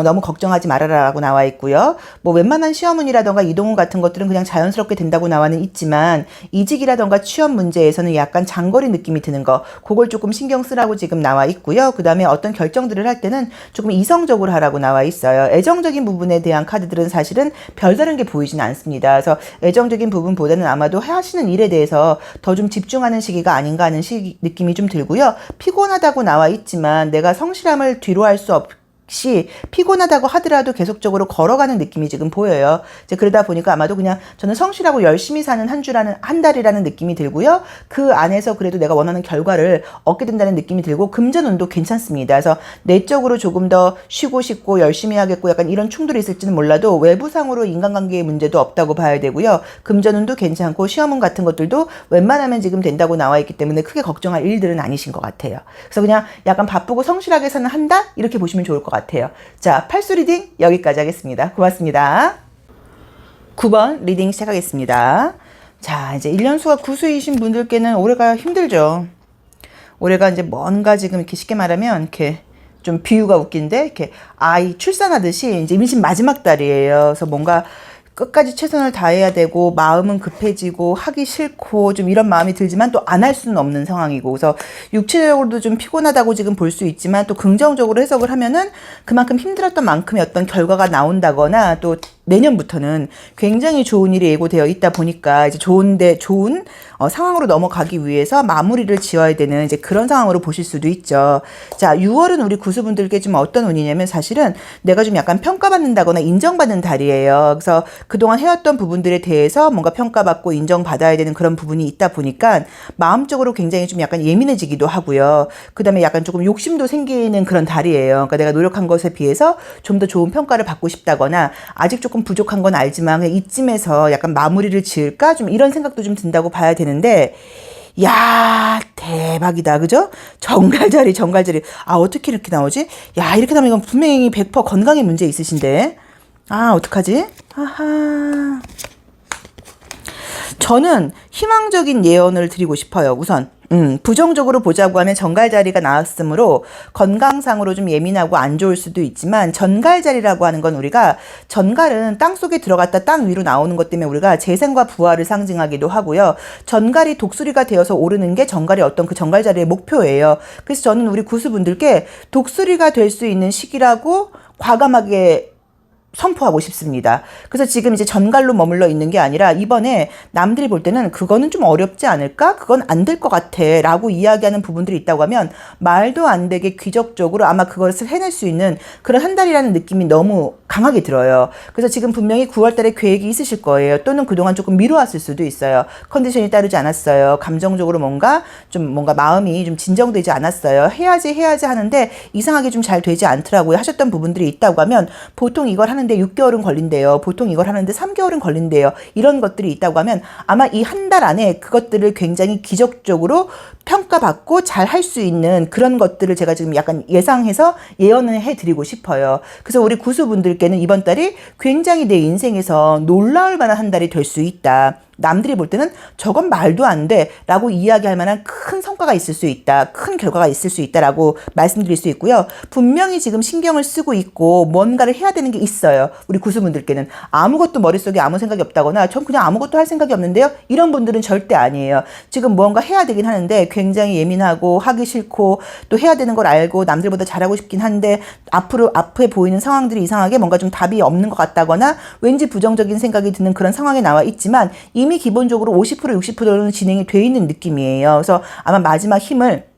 너무 걱정하지 말아라라고 나와 있고요. 뭐 웬만한 시험운이라던가 이동운 같은 것들은 그냥 자연스럽게 된다고 나와는 있지만, 이직이라던가 취업 문제에서는 약간 장거리 느낌이 드는 거, 그걸 조금 신경 쓰라고 지금 나와 있고요. 그 다음에 어떤 결정들을 할 때는 조금 이성적으로 하라고 나와 있어요. 애정적인 부분에 대한 카드들은 사실은 별다른 게 보이진 않습니다. 그래서 애정적인 부분보다는 아마도 하시는 일에 대해서 더 좀 집중하는 시기가 아닌가 하는 느낌이 좀 들고요. 피곤하다고 나와 있지만 내가 성실함을 뒤로 할 수 시 피곤하다고 하더라도 계속적으로 걸어가는 느낌이 지금 보여요. 이제 그러다 보니까 아마도 그냥 저는 성실하고 열심히 사는 한 달이라는 느낌이 들고요. 그 안에서 그래도 내가 원하는 결과를 얻게 된다는 느낌이 들고 금전운도 괜찮습니다. 그래서 내적으로 조금 더 쉬고 싶고 열심히 하겠고 약간 이런 충돌이 있을지는 몰라도 외부상으로 인간관계의 문제도 없다고 봐야 되고요. 금전운도 괜찮고 시험운 같은 것들도 웬만하면 지금 된다고 나와 있기 때문에 크게 걱정할 일들은 아니신 것 같아요. 그래서 그냥 약간 바쁘고 성실하게 사는 한 달? 이렇게 보시면 좋을 것 같아요. 자, 팔수 리딩 여기까지 하겠습니다. 고맙습니다. 9번 리딩 시작하겠습니다. 자, 이제 1년수가 구수이신 분들께는 올해가 힘들죠. 올해가 이제 뭔가 지금 이렇게 쉽게 말하면 이렇게 좀 비유가 웃긴데 이렇게 아이 출산하듯이 이제 임신 마지막 달이에요. 그래서 뭔가 끝까지 최선을 다해야 되고 마음은 급해지고 하기 싫고 좀 이런 마음이 들지만 또 안 할 수는 없는 상황이고 그래서 육체적으로도 좀 피곤하다고 지금 볼 수 있지만 또 긍정적으로 해석을 하면은 그만큼 힘들었던 만큼의 어떤 결과가 나온다거나 또 내년부터는 굉장히 좋은 일이 예고되어 있다 보니까 이제 좋은 상황으로 넘어가기 위해서 마무리를 지어야 되는 이제 그런 상황으로 보실 수도 있죠. 자, 6월은 우리 구수분들께 좀 어떤 운이냐면 사실은 내가 좀 약간 평가받는다거나 인정받는 달이에요. 그래서 그동안 해왔던 부분들에 대해서 뭔가 평가받고 인정받아야 되는 그런 부분이 있다 보니까 마음적으로 굉장히 좀 약간 예민해지기도 하고요. 그 다음에 약간 조금 욕심도 생기는 그런 달이에요. 그러니까 내가 노력한 것에 비해서 좀 더 좋은 평가를 받고 싶다거나 아직 조금 부족한 건 알지만 이쯤에서 약간 마무리를 지을까? 좀 이런 생각도 좀 든다고 봐야 되는데 야 대박이다 그죠? 정갈자리 아 어떻게 이렇게 나오지? 야 이렇게 나오면 이건 분명히 100% 건강에 문제 있으신데 아 어떡하지? 아하 저는 희망적인 예언을 드리고 싶어요. 우선 부정적으로 보자고 하면 정갈자리가 나왔으므로 건강상으로 좀 예민하고 안 좋을 수도 있지만 전갈자리라고 하는 건 우리가 전갈은 땅속에 들어갔다 땅 위로 나오는 것 때문에 우리가 재생과 부활을 상징하기도 하고요. 전갈이 독수리가 되어서 오르는 게 전갈의 어떤 그 전갈자리의 목표예요. 그래서 저는 우리 구수분들께 독수리가 될 수 있는 시기라고 과감하게 선포하고 싶습니다. 그래서 지금 이제 전갈로 머물러 있는 게 아니라 이번에 남들이 볼 때는 그거는 좀 어렵지 않을까? 그건 안 될 것 같아 라고 이야기하는 부분들이 있다고 하면 말도 안 되게 귀적적으로 아마 그것을 해낼 수 있는 그런 한 달이라는 느낌이 너무 강하게 들어요. 그래서 지금 분명히 9월 달에 계획이 있으실 거예요. 또는 그동안 조금 미뤄왔을 수도 있어요. 컨디션이 따르지 않았어요. 감정적으로 뭔가 마음이 좀 진정되지 않았어요. 해야지 하는데 이상하게 좀 잘 되지 않더라고요. 하셨던 부분들이 있다고 하면 보통 이걸 하는데 6개월은 걸린대요. 보통 이걸 하는데 3개월은 걸린대요. 이런 것들이 있다고 하면 아마 이 한 달 안에 그것들을 굉장히 기적적으로 평가받고 잘 할 수 있는 그런 것들을 제가 지금 약간 예상해서 예언을 해드리고 싶어요. 그래서 우리 구수분들께는 이번 달이 굉장히 내 인생에서 놀라울 만한 한 달이 될 수 있다. 남들이 볼 때는 저건 말도 안 돼 라고 이야기할 만한 큰 성과가 있을 수 있다. 큰 결과가 있을 수 있다라고 말씀드릴 수 있고요. 분명히 지금 신경을 쓰고 있고 뭔가를 해야 되는 게 있어요. 우리 구수분들께는 아무것도 머릿속에 아무 생각이 없다거나 전 그냥 아무것도 할 생각이 없는데요. 이런 분들은 절대 아니에요. 지금 뭔가 해야 되긴 하는데 굉장히 예민하고 하기 싫고 또 해야 되는 걸 알고 남들보다 잘하고 싶긴 한데 앞에 보이는 상황들이 이상하게 뭔가 좀 답이 없는 것 같다거나 왠지 부정적인 생각이 드는 그런 상황에 나와 있지만 이미 기본적으로 50% 60%는 진행이 돼 있는 느낌이에요. 그래서 아마 마지막 힘을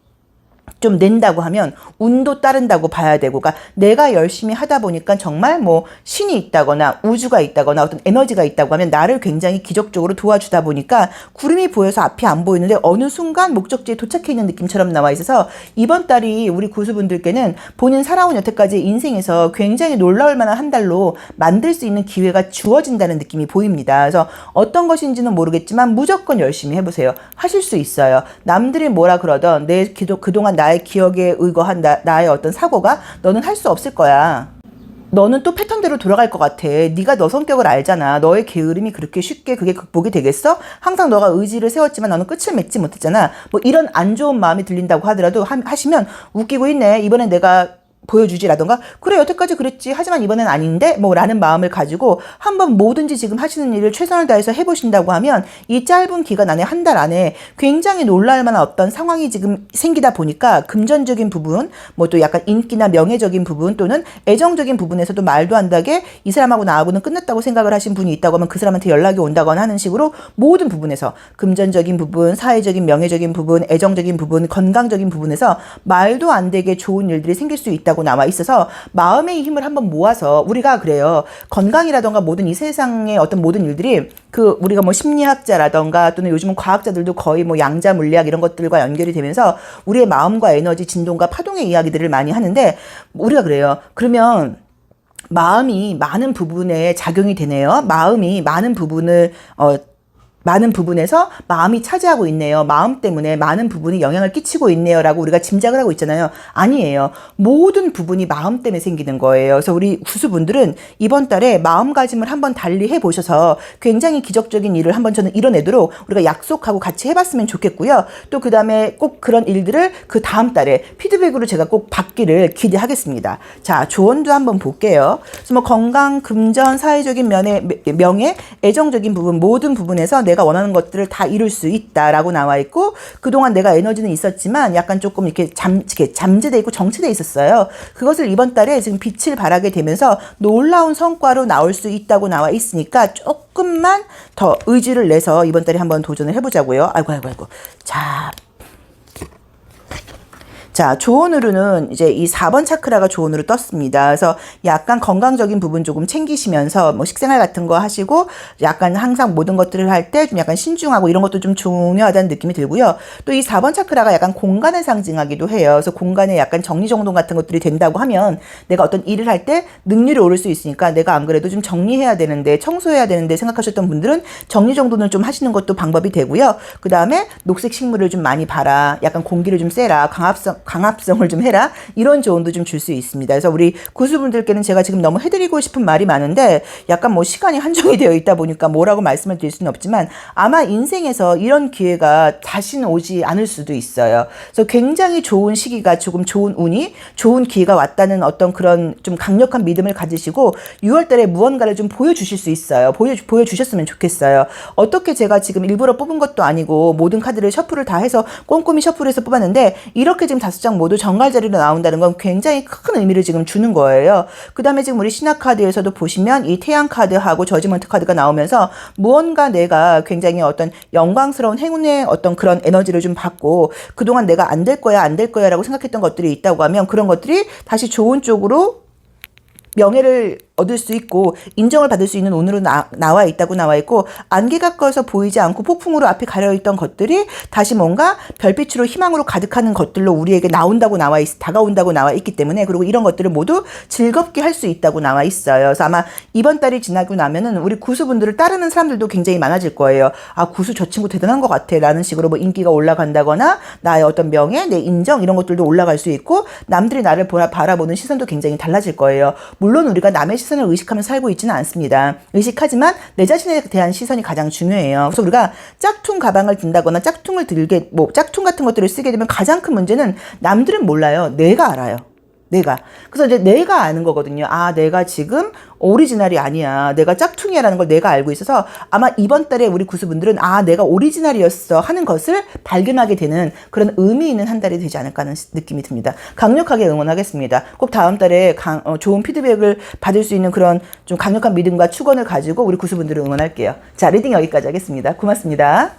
좀 낸다고 하면 운도 따른다고 봐야 되고, 그러니까 내가 열심히 하다 보니까 정말 뭐 신이 있다거나 우주가 있다거나 어떤 에너지가 있다고 하면 나를 굉장히 기적적으로 도와주다 보니까 구름이 보여서 앞이 안 보이는데 어느 순간 목적지에 도착해 있는 느낌처럼 나와 있어서 이번 달이 우리 구수분들께는 본인 살아온 여태까지 인생에서 굉장히 놀라울 만한 한 달로 만들 수 있는 기회가 주어진다는 느낌이 보입니다. 그래서 어떤 것인지는 모르겠지만 무조건 열심히 해보세요. 하실 수 있어요. 남들이 뭐라 그러던 그동안 나의 기억에 의거한 나의 어떤 사고가 너는 할 수 없을 거야. 너는 또 패턴대로 돌아갈 것 같아. 네가 너 성격을 알잖아. 너의 게으름이 그렇게 쉽게 그게 극복이 되겠어? 항상 너가 의지를 세웠지만 너는 끝을 맺지 못했잖아. 뭐 이런 안 좋은 마음이 들린다고 하더라도 하시면 웃기고 있네. 이번엔 내가 보여주지라던가 그래 여태까지 그랬지 하지만 이번엔 아닌데 뭐 라는 마음을 가지고 한번 뭐든지 지금 하시는 일을 최선을 다해서 해보신다고 하면 이 짧은 기간 안에 한 달 안에 굉장히 놀랄 만한 어떤 상황이 지금 생기다 보니까 금전적인 부분 뭐 또 약간 인기나 명예적인 부분 또는 애정적인 부분에서도 말도 안 되게 이 사람하고 나하고는 끝났다고 생각을 하신 분이 있다고 하면 그 사람한테 연락이 온다거나 하는 식으로 모든 부분에서 금전적인 부분, 사회적인 명예적인 부분, 애정적인 부분, 건강적인 부분에서 말도 안 되게 좋은 일들이 생길 수 있다 있다고 나와 있어서 마음의 힘을 한번 모아서 우리가 그래요. 건강이라던가 모든 이 세상의 어떤 모든 일들이 우리가 뭐 심리학자라던가 또는 요즘은 과학자들도 거의 뭐 양자 물리학 이런 것들과 연결이 되면서 우리의 마음과 에너지, 진동과 파동의 이야기들을 많이 하는데 우리가 그래요. 그러면 마음이 많은 부분에 작용이 되네요. 마음이 많은 부분에서 마음이 차지하고 있네요. 마음 때문에 많은 부분이 영향을 끼치고 있네요. 라고 우리가 짐작을 하고 있잖아요. 아니에요. 모든 부분이 마음 때문에 생기는 거예요. 그래서 우리 구수분들은 이번 달에 마음가짐을 한번 달리 해보셔서 굉장히 기적적인 일을 한번 저는 이뤄내도록 우리가 약속하고 같이 해봤으면 좋겠고요. 또 그 다음에 꼭 그런 일들을 그 다음 달에 피드백으로 제가 꼭 받기를 기대하겠습니다. 자, 조언도 한번 볼게요. 그래서 뭐 건강, 금전, 사회적인 명예, 애정적인 부분, 모든 부분에서 내가 원하는 것들을 다 이룰 수 있다라고 나와 있고 그동안 내가 에너지는 있었지만 약간 조금 이렇게 잠재돼 있고 정체돼 있었어요. 그것을 이번 달에 지금 빛을 발하게 되면서 놀라운 성과로 나올 수 있다고 나와 있으니까 조금만 더 의지를 내서 이번 달에 한번 도전을 해보자고요. 아이고. 자, 조언으로는 이제 이 4번 차크라가 조언으로 떴습니다. 그래서 약간 건강적인 부분 조금 챙기시면서 뭐 식생활 같은 거 하시고 약간 항상 모든 것들을 할 때 좀 약간 신중하고 이런 것도 좀 중요하다는 느낌이 들고요. 또 이 4번 차크라가 약간 공간을 상징하기도 해요. 그래서 공간에 약간 정리정돈 같은 것들이 된다고 하면 내가 어떤 일을 할 때 능률이 오를 수 있으니까 내가 안 그래도 좀 정리해야 되는데 청소해야 되는데 생각하셨던 분들은 정리정돈을 좀 하시는 것도 방법이 되고요. 그 다음에 녹색 식물을 좀 많이 봐라. 약간 공기를 좀 쐬라. 강압성을 좀 해라. 이런 조언도 좀 줄 수 있습니다. 그래서 우리 구수분들께는 제가 지금 너무 해드리고 싶은 말이 많은데 약간 뭐 시간이 한정이 되어 있다 보니까 뭐라고 말씀을 드릴 수는 없지만 아마 인생에서 이런 기회가 다시는 오지 않을 수도 있어요. 그래서 굉장히 좋은 시기가 조금 좋은 운이 좋은 기회가 왔다는 어떤 그런 좀 강력한 믿음을 가지시고 6월 달에 무언가를 좀 보여주실 수 있어요. 보여주셨으면 좋겠어요. 어떻게 제가 지금 일부러 뽑은 것도 아니고 모든 카드를 셔플을 다 해서 꼼꼼히 셔플해서 뽑았는데 이렇게 지금 5장 모두 정갈자리로 나온다는 건 굉장히 큰 의미를 지금 주는 거예요. 그 다음에 지금 우리 신화 카드에서도 보시면 이 태양 카드하고 저지먼트 카드가 나오면서 무언가 내가 굉장히 어떤 영광스러운 행운의 어떤 그런 에너지를 좀 받고 그동안 내가 안 될 거야 라고 생각했던 것들이 있다고 하면 그런 것들이 다시 좋은 쪽으로 명예를 얻을 수 있고 인정을 받을 수 있는 운으로 나와 있다고 나와 있고 안개가 껴서 보이지 않고 폭풍으로 앞이 가려있던 것들이 다시 뭔가 별빛으로 희망으로 가득하는 것들로 우리에게 다가온다고 나와 있기 때문에 그리고 이런 것들을 모두 즐겁게 할 수 있다고 나와 있어요. 그래서 아마 이번 달이 지나고 나면은 우리 구수분들을 따르는 사람들도 굉장히 많아질 거예요. 아, 구수 저 친구 대단한 것 같아 라는 식으로 뭐 인기가 올라간다거나 나의 어떤 명예, 내 인정 이런 것들도 올라갈 수 있고 남들이 나를 바라보는 시선도 굉장히 달라질 거예요. 물론 우리가 남의 시선을 의식하면서 살고 있지는 않습니다. 의식하지만 내 자신에 대한 시선이 가장 중요해요. 그래서 우리가 짝퉁 가방을 든다거나 짝퉁 같은 것들을 쓰게 되면 가장 큰 문제는 남들은 몰라요. 내가 알아요. 그래서 이제 내가 아는 거거든요. 아, 내가 지금 오리지널이 아니야. 내가 짝퉁이야라는 걸 내가 알고 있어서 아마 이번 달에 우리 구수분들은 아, 내가 오리지널이었어 하는 것을 발견하게 되는 그런 의미 있는 한 달이 되지 않을까 하는 느낌이 듭니다. 강력하게 응원하겠습니다. 꼭 다음 달에 좋은 피드백을 받을 수 있는 그런 좀 강력한 믿음과 축원을 가지고 우리 구수분들을 응원할게요. 자, 리딩 여기까지 하겠습니다. 고맙습니다.